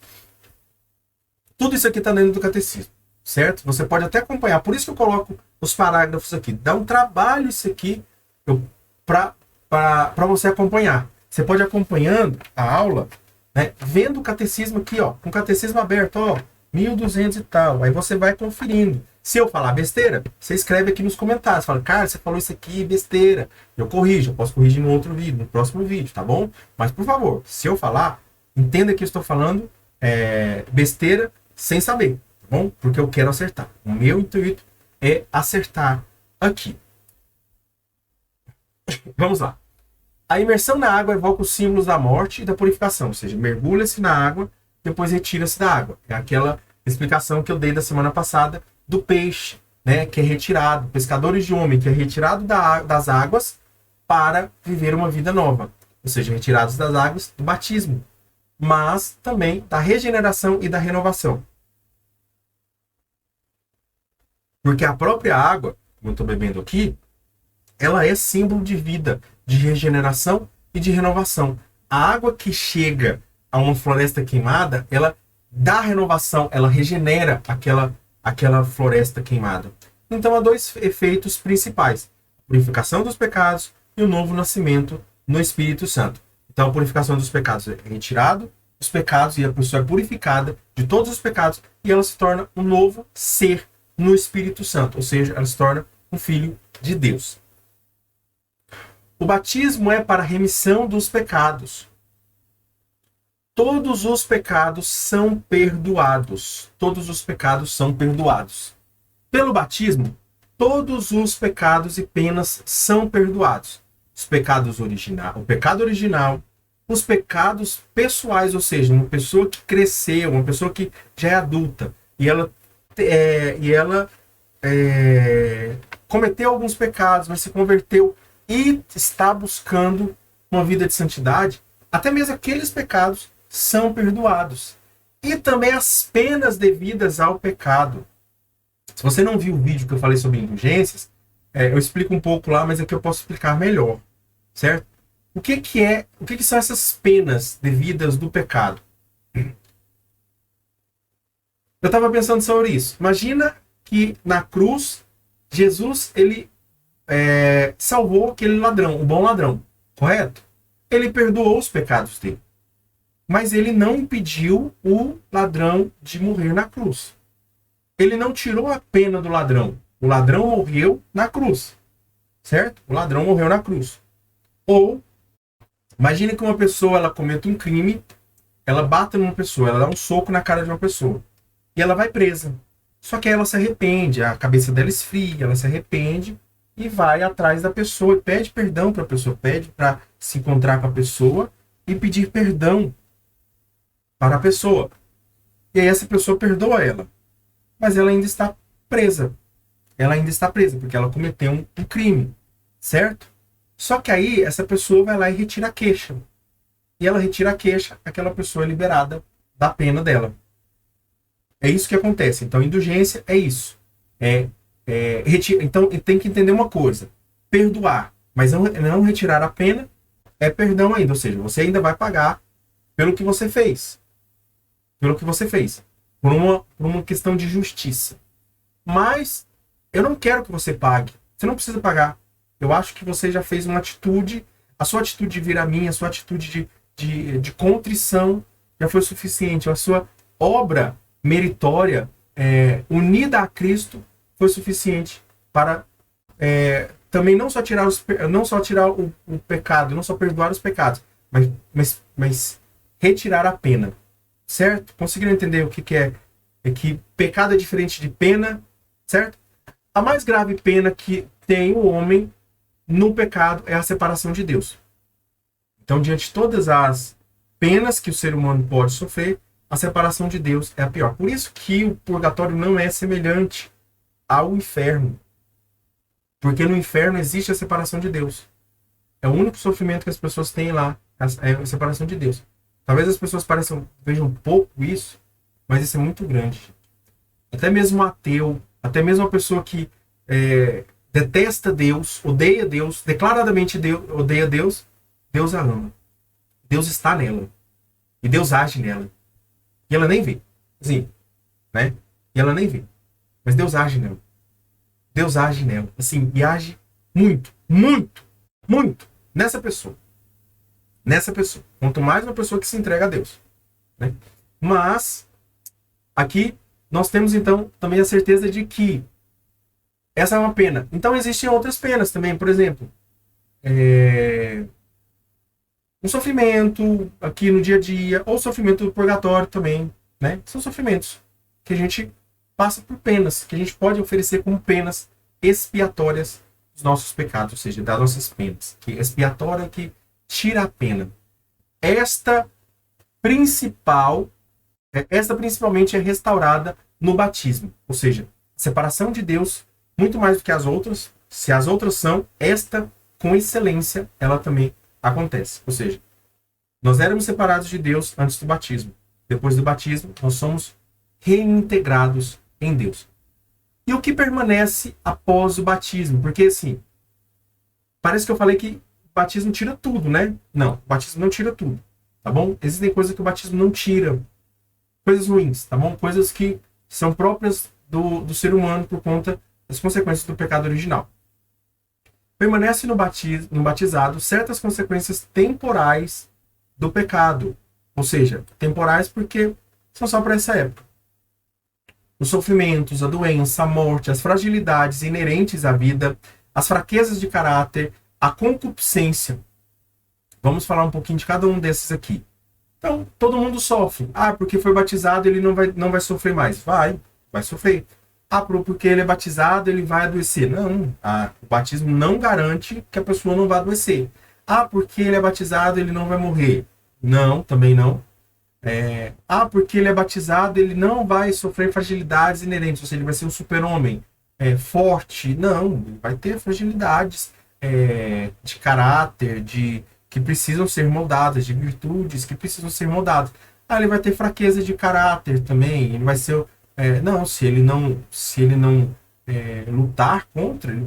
Tudo isso aqui está dentro do catecismo, certo? Você pode até acompanhar, por isso que eu coloco os parágrafos aqui. Dá um trabalho isso aqui para você acompanhar. Você pode ir acompanhando a aula, né, vendo o catecismo aqui, ó, com o catecismo aberto, ó, 1200 e tal. Aí você vai conferindo. Se eu falar besteira, você escreve aqui nos comentários. Fala, cara, você falou isso aqui, besteira. Eu corrijo, eu posso corrigir no outro vídeo, no próximo vídeo, tá bom? Mas, por favor, se eu falar, entenda que eu estou falando besteira sem saber, tá bom? Porque eu quero acertar. O meu intuito é acertar aqui. Vamos lá. A imersão na água evoca os símbolos da morte e da purificação, ou seja, mergulha-se na água, depois retira-se da água. É aquela explicação que eu dei da semana passada do peixe, né, que é retirado, pescadores de homem, que é retirado das águas para viver uma vida nova, ou seja, retirados das águas do batismo, mas também da regeneração e da renovação. Porque a própria água, como eu estou bebendo aqui, ela é símbolo de vida, de regeneração e de renovação. A água que chega a uma floresta queimada, ela dá renovação, ela regenera aquela floresta queimada. Então há 2 efeitos principais: a purificação dos pecados e o novo nascimento no Espírito Santo. Então a purificação dos pecados é retirado os pecados e a pessoa é purificada de todos os pecados e ela se torna um novo ser no Espírito Santo, ou seja, ela se torna um filho de Deus. O batismo é para a remissão dos pecados. Todos os pecados são perdoados. Todos os pecados são perdoados. Pelo batismo, todos os pecados e penas são perdoados. O pecado original, os pecados pessoais, ou seja, uma pessoa que cresceu, uma pessoa que já é adulta, e ela cometeu alguns pecados, mas se converteu e está buscando uma vida de santidade, até mesmo aqueles pecados são perdoados. E também as penas devidas ao pecado. Se você não viu o vídeo que eu falei sobre indulgências, eu explico um pouco lá, mas aqui eu posso explicar melhor, certo? O que são essas penas devidas do pecado? Eu estava pensando sobre isso. Imagina que na cruz, Jesus, ele salvou aquele ladrão, o bom ladrão, correto? ele perdoou os pecados dele. Mas ele não impediu o ladrão de morrer na cruz. Ele não tirou a pena do ladrão. O ladrão morreu na cruz. Certo? O ladrão morreu na cruz. Ou, imagine que uma pessoa ela cometa um crime, ela bata numa pessoa, ela dá um soco na cara de uma pessoa. E ela vai presa. Só que aí ela se arrepende, a cabeça dela esfria, ela se arrepende e vai atrás da pessoa e pede perdão para a pessoa, pede para se encontrar com a pessoa e pedir perdão para a pessoa. E aí essa pessoa perdoa ela. Mas ela ainda está presa. Ela ainda está presa, porque ela cometeu um crime. Certo? Só que aí essa pessoa vai lá e retira a queixa. E ela retira a queixa, aquela pessoa é liberada da pena dela. É isso que acontece. Então, indulgência é isso. Então, tem que entender uma coisa. Perdoar, mas não retirar a pena, é perdão ainda. Ou seja, você ainda vai pagar pelo que você fez. Pelo que você fez. Por uma questão de justiça. Mas, eu não quero que você pague. Você não precisa pagar. Eu acho que você já fez uma atitude. A sua atitude de vir a mim, a sua atitude de contrição já foi suficiente. A sua obra meritória, unida a Cristo, foi suficiente para também não só tirar o pecado, não só perdoar os pecados, mas retirar a pena. Certo? Conseguiram entender o que é? É que pecado é diferente de pena, certo? A mais grave pena que tem o homem no pecado é a separação de Deus. Então, diante de todas as penas que o ser humano pode sofrer, a separação de Deus é a pior. Por isso que o purgatório não é semelhante ao inferno. Porque no inferno existe a separação de Deus. É o único sofrimento que as pessoas têm lá, é a separação de Deus. Talvez as pessoas vejam pouco isso, mas isso é muito grande. Até mesmo um ateu, até mesmo uma pessoa que detesta Deus, odeia Deus, declaradamente odeia Deus, Deus a ama. Deus está nela. E Deus age nela. E ela nem vê. Assim, né? E ela nem vê. Mas Deus age nela. Deus age nela. Assim, e age muito, muito, muito nessa pessoa. Nessa pessoa. Quanto mais uma pessoa que se entrega a Deus. Né? Mas, aqui, nós temos, então, também a certeza de que essa é uma pena. Então, existem outras penas também. Por exemplo, um sofrimento aqui no dia a dia, ou sofrimento do purgatório também, né? São sofrimentos que a gente passa por penas, que a gente pode oferecer como penas expiatórias dos nossos pecados, ou seja, das nossas penas. Que expiatória que tira a pena. Esta principalmente é restaurada no batismo, ou seja, separação de Deus, muito mais do que as outras. Se as outras são, esta com excelência, ela também acontece. Ou seja, nós éramos separados de Deus antes do batismo. Depois do batismo, nós somos reintegrados em Deus. E o que permanece após o batismo? Porque, assim, parece que eu falei que o batismo tira tudo, né? Não, o batismo não tira tudo, tá bom? Existem coisas que o batismo não tira. Coisas ruins, tá bom? Coisas que são próprias do ser humano por conta das consequências do pecado original. Permanece no batizado certas consequências temporais do pecado. Ou seja, temporais porque são só para essa época. Os sofrimentos, a doença, a morte, as fragilidades inerentes à vida, as fraquezas de caráter, a concupiscência. Vamos falar um pouquinho de cada um desses aqui. Então, todo mundo sofre. Ah, porque foi batizado, ele não vai sofrer mais. Vai sofrer. Ah, porque ele é batizado, ele vai adoecer. Não, o batismo não garante que a pessoa não vai adoecer. Ah, porque ele é batizado, ele não vai morrer. Não, também não. Porque ele é batizado, ele não vai sofrer fragilidades inerentes, ou seja, ele vai ser um super-homem forte. Não, ele vai ter fragilidades de caráter, que precisam ser moldadas, de virtudes que precisam ser moldadas. Ele vai ter fraqueza de caráter também, ele vai ser... se ele não lutar contra, ele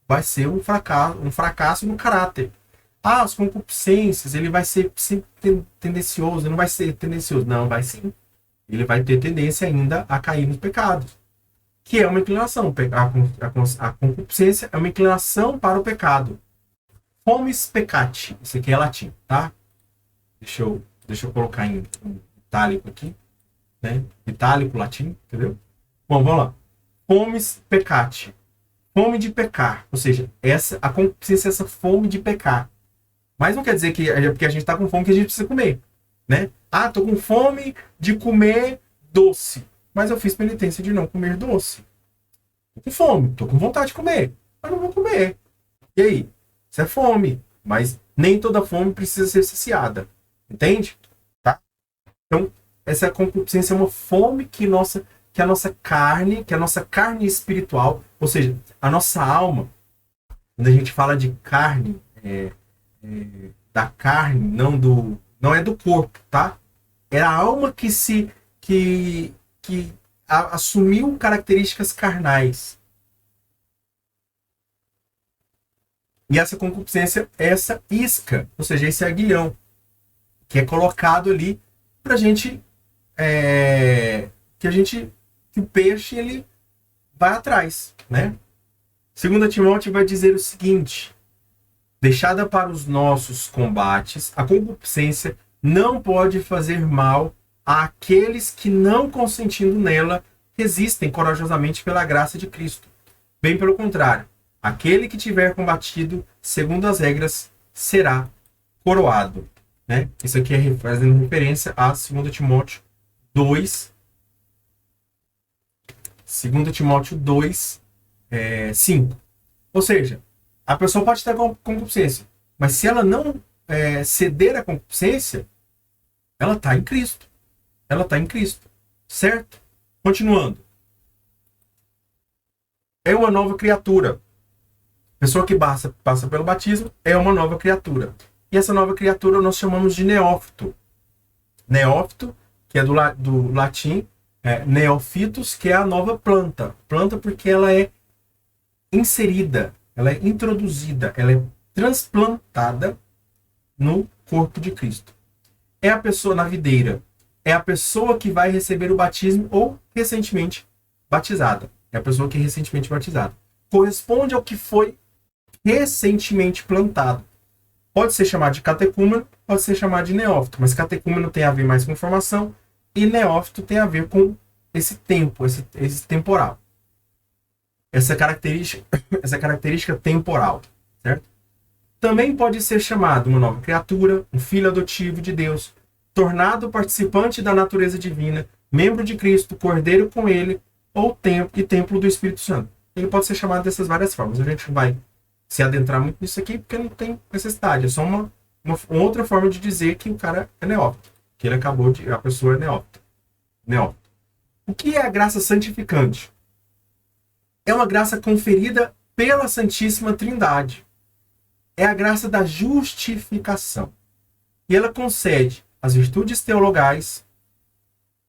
vai ser um fracasso no caráter. As concupiscências, ele vai ser sempre tendencioso, ele não vai ser tendencioso. Não, vai sim. Ele vai ter tendência ainda a cair nos pecados, que é uma inclinação. A concupiscência é uma inclinação para o pecado. Fomes peccati. Isso aqui é latim, tá? Deixa eu colocar em itálico aqui, né? Itálico, latim, entendeu? Bom, vamos lá. Fomes peccati. Fome de pecar. Ou seja, a concupiscência é essa fome de pecar. Mas não quer dizer que é porque a gente está com fome que a gente precisa comer, né? Ah, tô com fome de comer doce. Mas eu fiz penitência de não comer doce. Tô com fome, tô com vontade de comer, mas não vou comer. E aí? Isso é fome. Mas nem toda fome precisa ser saciada. Entende? Tá? Então, essa concupiscência é uma fome que a nossa carne espiritual, ou seja, a nossa alma, quando a gente fala de carne, da carne, não é do corpo, tá? É a alma que assumiu características carnais. E essa concupiscência, essa isca, ou seja, esse aguilhão, que é colocado ali pra gente, que o peixe ele vai atrás, né? 2 Timóteo vai dizer o seguinte: deixada para os nossos combates, a concupiscência não pode fazer mal àqueles que, não consentindo nela, resistem corajosamente pela graça de Cristo. Bem pelo contrário, aquele que tiver combatido segundo as regras será coroado. Né? Isso aqui é fazendo referência a 2 Timóteo 2. 2 Timóteo 2, 5. Ou seja, a pessoa pode ter concupiscência, mas se ela não ceder à concupiscência, ela está em Cristo. Ela está em Cristo. Certo? Continuando. É uma nova criatura. A pessoa que passa pelo batismo é uma nova criatura. E essa nova criatura nós chamamos de neófito. Neófito, que é do latim, neophytos, que é a nova planta. Planta porque ela é inserida, ela é introduzida, ela é transplantada no corpo de Cristo. É a pessoa na videira. É a pessoa que vai receber o batismo ou recentemente batizada. É a pessoa que é recentemente batizada. Corresponde ao que foi recentemente plantado. Pode ser chamado de catecúmeno, pode ser chamado de neófito, mas catecúmeno tem a ver mais com formação e neófito tem a ver com esse tempo, esse temporal. Essa característica temporal, certo? Também pode ser chamado uma nova criatura, um filho adotivo de Deus, tornado participante da natureza divina, membro de Cristo, cordeiro com ele, ou templo do Espírito Santo. Ele pode ser chamado dessas várias formas. A gente vai se adentrar muito nisso aqui porque não tem necessidade. É só uma outra forma de dizer que o cara é neófito. Que a pessoa é neófita. Neófito. O que é a graça santificante? É uma graça conferida pela Santíssima Trindade. É a graça da justificação. E ela concede as virtudes teologais,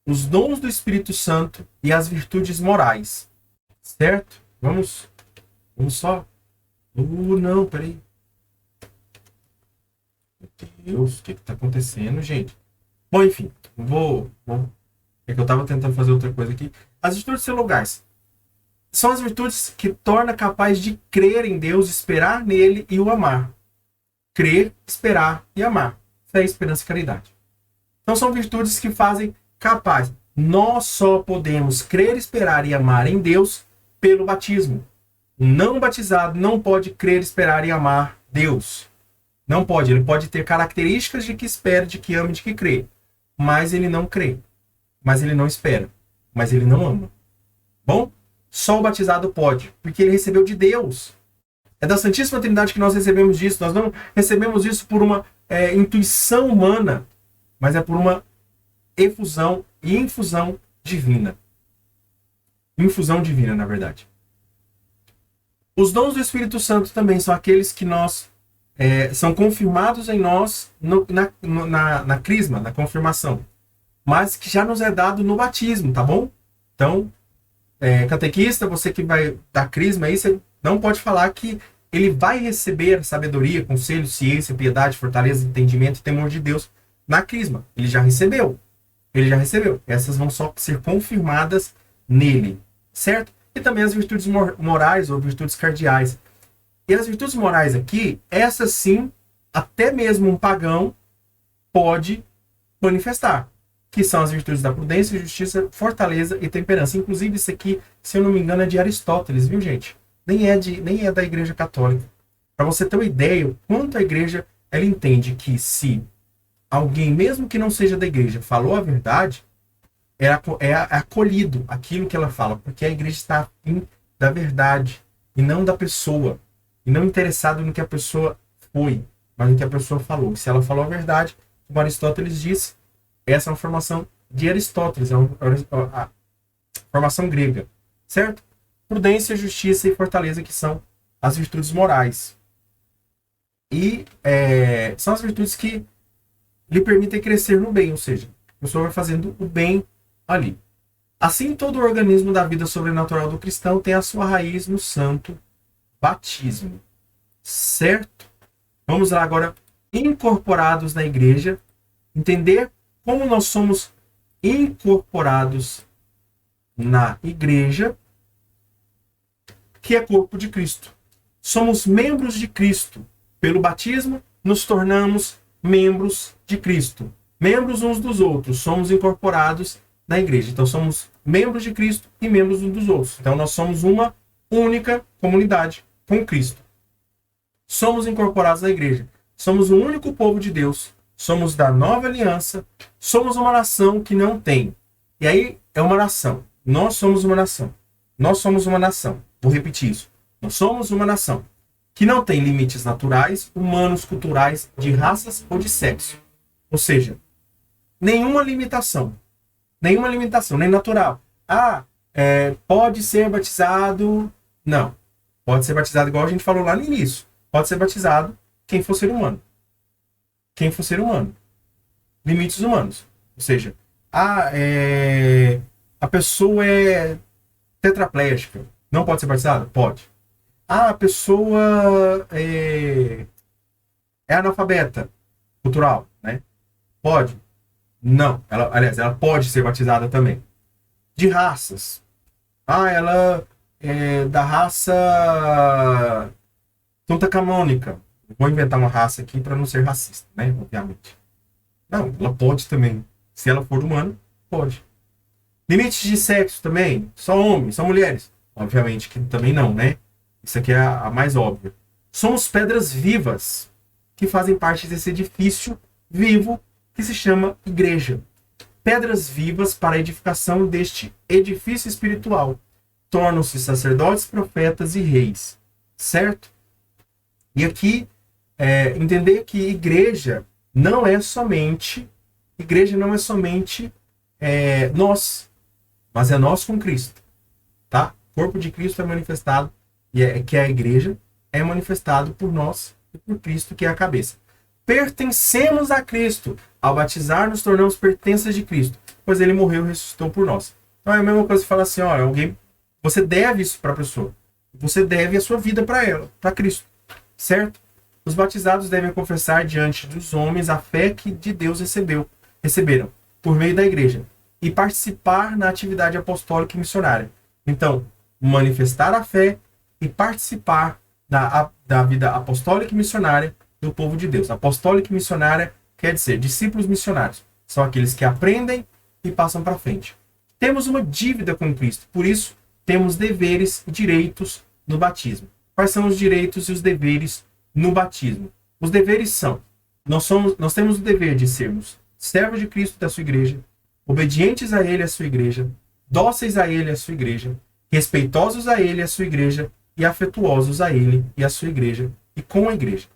os dons do Espírito Santo e as virtudes morais. Certo? Vamos só. Não, peraí. Meu Deus, o que está acontecendo, gente? Bom, enfim, é que eu estava tentando fazer outra coisa aqui. As virtudes teologais são as virtudes que torna capaz de crer em Deus, esperar nele e o amar. Crer, esperar e amar. Fé, esperança e caridade. Então são virtudes que fazem capaz. Nós só podemos crer, esperar e amar em Deus pelo batismo. O não batizado não pode crer, esperar e amar Deus. Não pode. Ele pode ter características de que espera, de que ama, de que crê. Mas ele não crê. Mas ele não espera. Mas ele não ama. Bom? Só o batizado pode. Porque ele recebeu de Deus. É da Santíssima Trindade que nós recebemos isso. Nós não recebemos isso por uma intuição humana. Mas é por uma efusão e infusão divina. Infusão divina, na verdade. Os dons do Espírito Santo também são aqueles que são confirmados em nós na crisma, na confirmação. Mas que já nos é dado no batismo, tá bom? Então, catequista, você que vai dar crisma aí, você não pode falar que ele vai receber sabedoria, conselho, ciência, piedade, fortaleza, entendimento e temor de Deus na crisma. Ele já recebeu. Essas vão só ser confirmadas nele, certo? E também as virtudes morais ou virtudes cardeais. E as virtudes morais aqui, essas sim, até mesmo um pagão pode manifestar, que são as virtudes da prudência, justiça, fortaleza e temperança. Inclusive, isso aqui, se eu não me engano, é de Aristóteles, viu, gente? Nem é da Igreja Católica. Para você ter uma ideia, quanto a Igreja ela entende que se alguém, mesmo que não seja da Igreja, falou a verdade, é acolhido aquilo que ela fala, porque a Igreja está afim da verdade e não da pessoa, e não interessado no que a pessoa foi, mas no que a pessoa falou. E se ela falou a verdade, como Aristóteles disse, essa é uma formação de Aristóteles, é a formação grega, certo? Prudência, justiça e fortaleza, que são as virtudes morais. E são as virtudes que lhe permitem crescer no bem, ou seja, a pessoa vai fazendo o bem ali. Assim, todo o organismo da vida sobrenatural do cristão tem a sua raiz no santo batismo, certo? Vamos lá agora, incorporados na igreja, entender como nós somos incorporados na igreja, que é corpo de Cristo. Somos membros de Cristo. Pelo batismo, nos tornamos membros de Cristo. Membros uns dos outros. Somos incorporados na igreja. Então, somos membros de Cristo e membros uns dos outros. Então, nós somos uma única comunidade com Cristo. Somos incorporados na igreja. Somos o único povo de Deus. Somos da nova aliança. Somos uma nação que não tem. E aí, é uma nação. Nós somos uma nação. Nós somos uma nação. Vou repetir isso. Nós somos uma nação que não tem limites naturais, humanos, culturais, de raças ou de sexo. Ou seja, nenhuma limitação, nem natural. Pode ser batizado. Não. Pode ser batizado igual a gente falou lá no início. Pode ser batizado quem for ser humano. Quem for ser humano. Limites humanos. Ou seja, a pessoa é tetraplégica. Não pode ser batizada? Pode. A pessoa é analfabeta cultural, né? Pode? Não. Ela pode ser batizada também. De raças. Ela é da raça Tutankamônica. Vou inventar uma raça aqui para não ser racista, né? Obviamente. Não, ela pode também. Se ela for humana, pode. Limites de sexo também? Só homens, só mulheres? Obviamente que também não, né? Isso aqui é a mais óbvia. Somos pedras vivas que fazem parte desse edifício vivo que se chama igreja. Pedras vivas para a edificação deste edifício espiritual. Tornam-se sacerdotes, profetas e reis. Certo? E aqui, entender que igreja não é somente nós, mas é nós com Cristo. Tá? O corpo de Cristo é manifestado, que é a igreja, é manifestado por nós e por Cristo, que é a cabeça. Pertencemos a Cristo. Ao batizar, nos tornamos pertenças de Cristo, pois ele morreu e ressuscitou por nós. Então é a mesma coisa que falar assim, você deve isso para a pessoa. Você deve a sua vida para ela, para Cristo. Certo? Os batizados devem confessar diante dos homens a fé que de Deus receberam por meio da igreja e participar na atividade apostólica e missionária. Então, manifestar a fé e participar da vida apostólica e missionária do povo de Deus. Apostólica e missionária quer dizer discípulos missionários. São aqueles que aprendem e passam para frente. Temos uma dívida com Cristo, por isso temos deveres e direitos no batismo. Quais são os direitos e os deveres no batismo? Os deveres são: nós temos o dever de sermos servos de Cristo da sua igreja, obedientes a ele e a sua igreja, dóceis a ele e a sua igreja, respeitosos a ele e a sua igreja, e afetuosos a ele e a sua igreja, e com a igreja.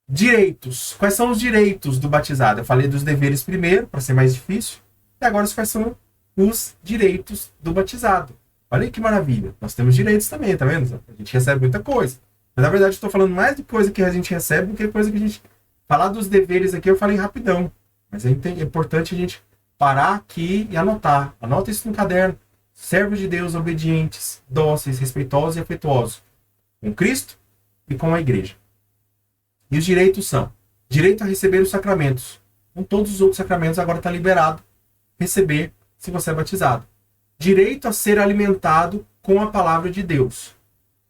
Direitos. Quais são os direitos do batizado? Eu falei dos deveres primeiro, para ser mais difícil, e agora quais são os direitos do batizado. Olha que maravilha. Nós temos direitos também, tá vendo? A gente recebe muita coisa. Mas na verdade eu estou falando mais de coisa que a gente recebe do que coisa que a gente... Falar dos deveres aqui eu falei rapidão. Mas é importante a gente parar aqui e anotar. Anota isso no caderno. Servos de Deus, obedientes, dóceis, respeitosos e afetuosos. Com Cristo e com a igreja. E os direitos são: direito a receber os sacramentos. Com todos os outros sacramentos agora está liberado receber se você é batizado. Direito a ser alimentado com a palavra de Deus.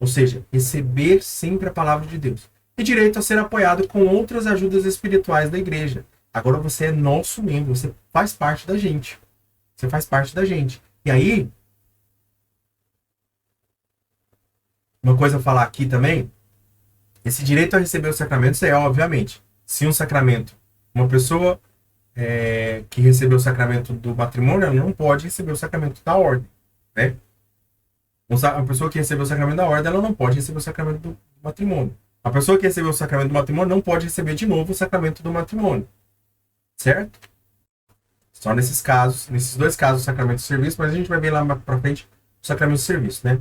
Ou seja, receber sempre a palavra de Deus. E direito a ser apoiado com outras ajudas espirituais da igreja. Agora você é nosso membro, você faz parte da gente. Você faz parte da gente. E aí, uma coisa a falar aqui também, esse direito a receber os sacramentos é, obviamente, se um sacramento, uma pessoa que recebeu o sacramento do matrimônio, ela não pode receber o sacramento da ordem, né? Uma pessoa que recebeu o sacramento da ordem, ela não pode receber o sacramento do matrimônio. A pessoa que recebeu o sacramento do matrimônio não pode receber de novo o sacramento do matrimônio. Certo? Só nesses casos, nesses dois casos, o sacramento do serviço, mas a gente vai ver lá pra frente o sacramento do serviço, né?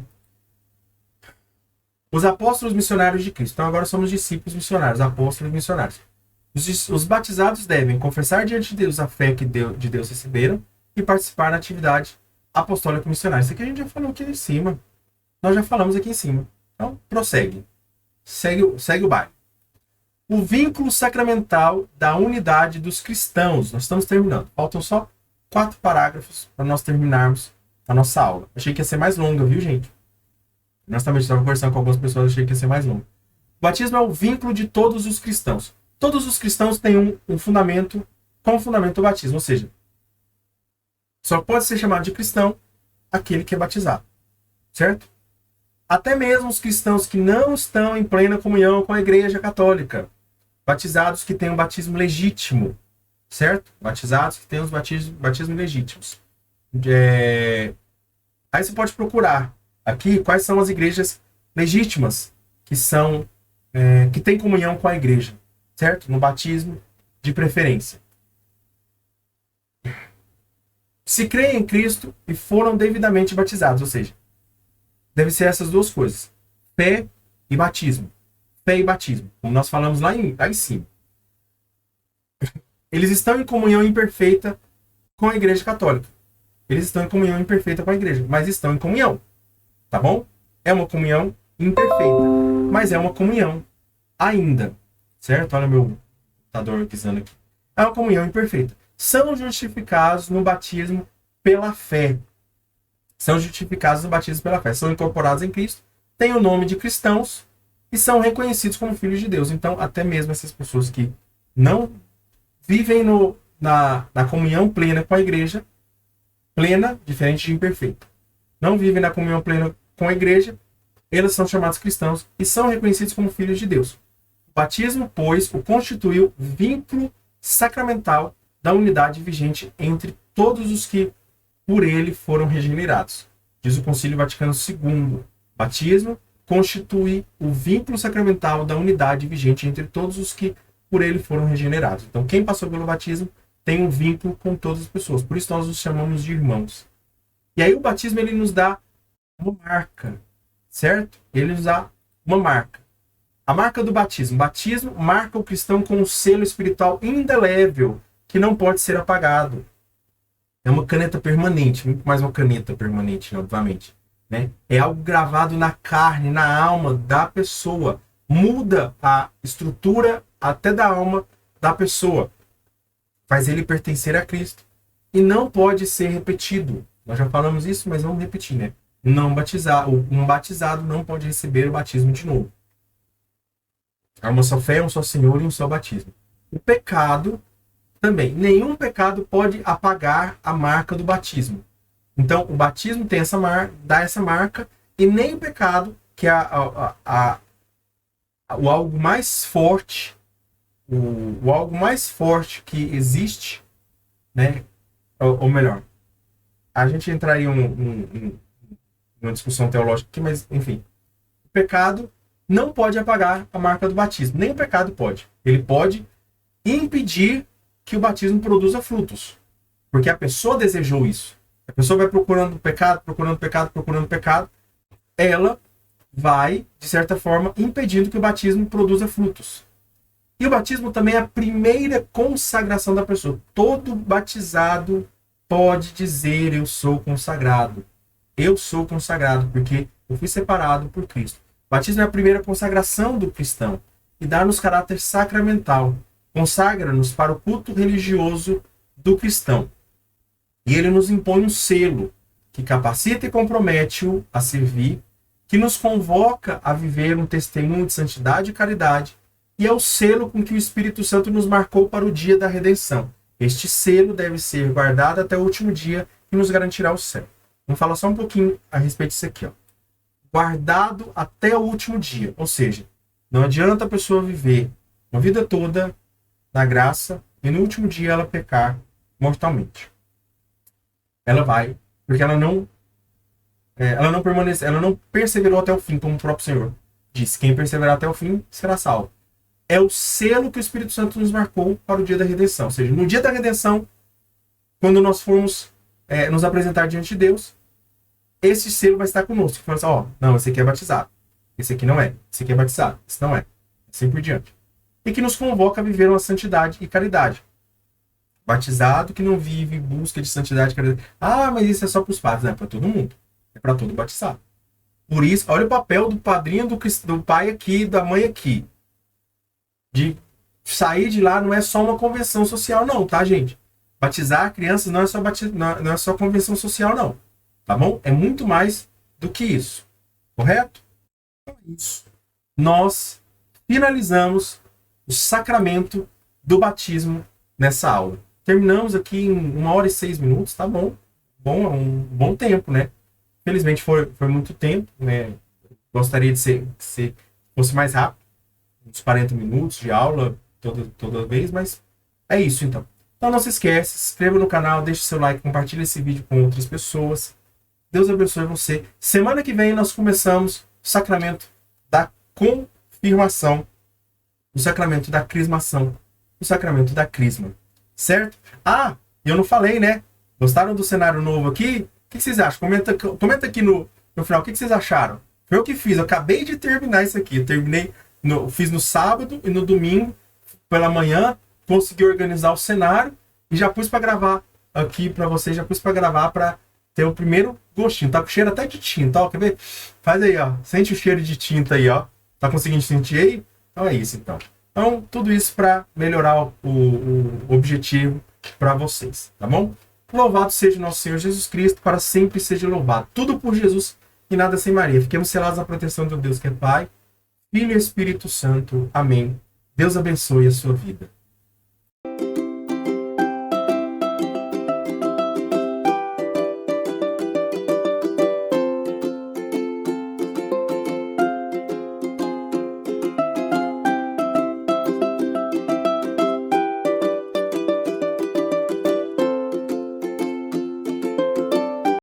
Os apóstolos missionários de Cristo. Então agora somos discípulos missionários, apóstolos missionários. Os batizados devem confessar diante de Deus a fé que de Deus receberam e participar na atividade apostólica missionária. Isso aqui a gente já falou aqui em cima. Nós já falamos aqui em cima. Então, prossegue. Segue o baile. O vínculo sacramental da unidade dos cristãos. Nós estamos terminando. Faltam só 4 parágrafos para nós terminarmos a nossa aula. Achei que ia ser mais longa, viu, gente? Nós também estávamos conversando com algumas pessoas, achei que ia ser mais longa. O batismo é o vínculo de todos os cristãos. Todos os cristãos têm um fundamento, como fundamento o batismo. Ou seja, só pode ser chamado de cristão aquele que é batizado. Certo? Até mesmo os cristãos que não estão em plena comunhão com a Igreja Católica. Batizados que têm um batismo legítimo. Certo? Batizados que têm os batismos legítimos. Aí você pode procurar aqui quais são as igrejas legítimas que são que têm comunhão com a Igreja. Certo? No batismo de preferência. Se creem em Cristo e foram devidamente batizados. Ou seja, deve ser essas duas coisas. Fé e batismo. Fé e batismo. Como nós falamos lá em cima. Eles estão em comunhão imperfeita com a Igreja Católica. Eles estão em comunhão imperfeita com a Igreja. Mas estão em comunhão. Tá bom? É uma comunhão imperfeita. Mas é uma comunhão ainda. Certo? Olha meu computador pisando aqui. É uma comunhão imperfeita. São justificados no batismo pela fé. São justificados no batismo pela fé. São incorporados em Cristo, têm o nome de cristãos e são reconhecidos como filhos de Deus. Então, até mesmo essas pessoas que não vivem na comunhão plena com a Igreja, plena, diferente de imperfeita, não vivem na comunhão plena com a Igreja, eles são chamados cristãos e são reconhecidos como filhos de Deus. O batismo, pois, o constituiu vínculo sacramental da unidade vigente entre todos os que por ele foram regenerados. Diz o Concílio Vaticano II. Batismo constitui o vínculo sacramental da unidade vigente entre todos os que por ele foram regenerados. Então, quem passou pelo batismo tem um vínculo com todas as pessoas. Por isso nós os chamamos de irmãos. E aí o batismo ele nos dá uma marca, certo? Ele nos dá uma marca. A marca do batismo. O batismo marca o cristão com um selo espiritual indelével que não pode ser apagado. É uma caneta permanente, muito mais uma caneta permanente, obviamente. Né? É algo gravado na carne, na alma da pessoa. Muda a estrutura até da alma da pessoa. Faz ele pertencer a Cristo. E não pode ser repetido. Nós já falamos isso, mas vamos repetir, né? Um batizado não pode receber o batismo de novo. Há uma só fé, um só Senhor e um só batismo. O pecado também. Nenhum pecado pode apagar a marca do batismo. Então, o batismo tem dá essa marca, e nem o pecado, que é o algo mais forte, o algo mais forte que existe, né? Ou melhor, a gente entraria em uma discussão teológica aqui, mas, enfim. O pecado não pode apagar a marca do batismo. Nem o pecado pode. Ele pode impedir que o batismo produza frutos. Porque a pessoa desejou isso. A pessoa vai procurando pecado, procurando pecado, procurando pecado. Ela vai, de certa forma, impedindo que o batismo produza frutos. E o batismo também é a primeira consagração da pessoa. Todo batizado pode dizer: eu sou consagrado. Eu sou consagrado, porque eu fui separado por Cristo. O batismo é a primeira consagração do cristão e dá-nos caráter sacramental. Consagra-nos para o culto religioso do cristão. E ele nos impõe um selo que capacita e compromete-o a servir que nos convoca a viver um testemunho de santidade e caridade, e é o selo com que o Espírito Santo nos marcou para o dia da redenção. Este selo deve ser guardado até o último dia e nos garantirá o céu. Vamos falar só um pouquinho a respeito disso aqui, ó. Guardado até o último dia, ou seja, não adianta a pessoa viver uma vida toda na graça e no último dia ela pecar mortalmente. Ela vai, porque ela não permanece, ela não perseverou até o fim, como o próprio Senhor disse. Quem perseverar até o fim será salvo. É o selo que o Espírito Santo nos marcou para o dia da redenção. Ou seja, no dia da redenção, quando nós formos nos apresentar diante de Deus, esse selo vai estar conosco. Fala assim, ó, não, esse aqui é batizado. Esse aqui não é. Esse aqui é batizado. Esse não é. Assim por diante. E que nos convoca a viver uma santidade e caridade. Batizado que não vive em busca de santidade e caridade. Ah, mas isso é só para os padres. Não, é para todo mundo. É para todo batizado. Por isso, olha o papel do padrinho, do pai aqui, da mãe aqui. De sair de lá não é só uma convenção social, não, tá, gente? Batizar crianças não é só convenção social, não. Tá bom? É muito mais do que isso. Correto? Então é isso. Nós finalizamos o sacramento do batismo nessa aula. Terminamos aqui em 1h06, tá bom? Bom, é um bom tempo, né? Felizmente foi muito tempo, né? Gostaria de ser fosse mais rápido, uns 40 minutos de aula toda vez, mas é isso então. Então não se esquece, se inscreva no canal, deixe seu like, compartilhe esse vídeo com outras pessoas. Deus abençoe você. Semana que vem nós começamos o sacramento da confirmação, o sacramento da crismação, o sacramento da crisma. Certo? Ah, eu não falei, né? Gostaram do cenário novo aqui? O que vocês acham? Comenta aqui no final. O que vocês acharam? Foi eu que fiz. Eu acabei de terminar isso aqui. Fiz no sábado e no domingo, pela manhã. Consegui organizar o cenário e já pus para gravar aqui para vocês. Já pus para gravar para ter o primeiro gostinho. Tá com cheiro até de tinta, ó. Quer ver? Faz aí, ó. Sente o cheiro de tinta aí, ó. Tá conseguindo sentir aí? Então é isso, então. Então, tudo isso para melhorar o objetivo para vocês, tá bom? Louvado seja nosso Senhor Jesus Cristo, para sempre seja louvado. Tudo por Jesus e nada sem Maria. Fiquemos selados na proteção do Deus que é Pai, Filho e Espírito Santo. Amém. Deus abençoe a sua vida.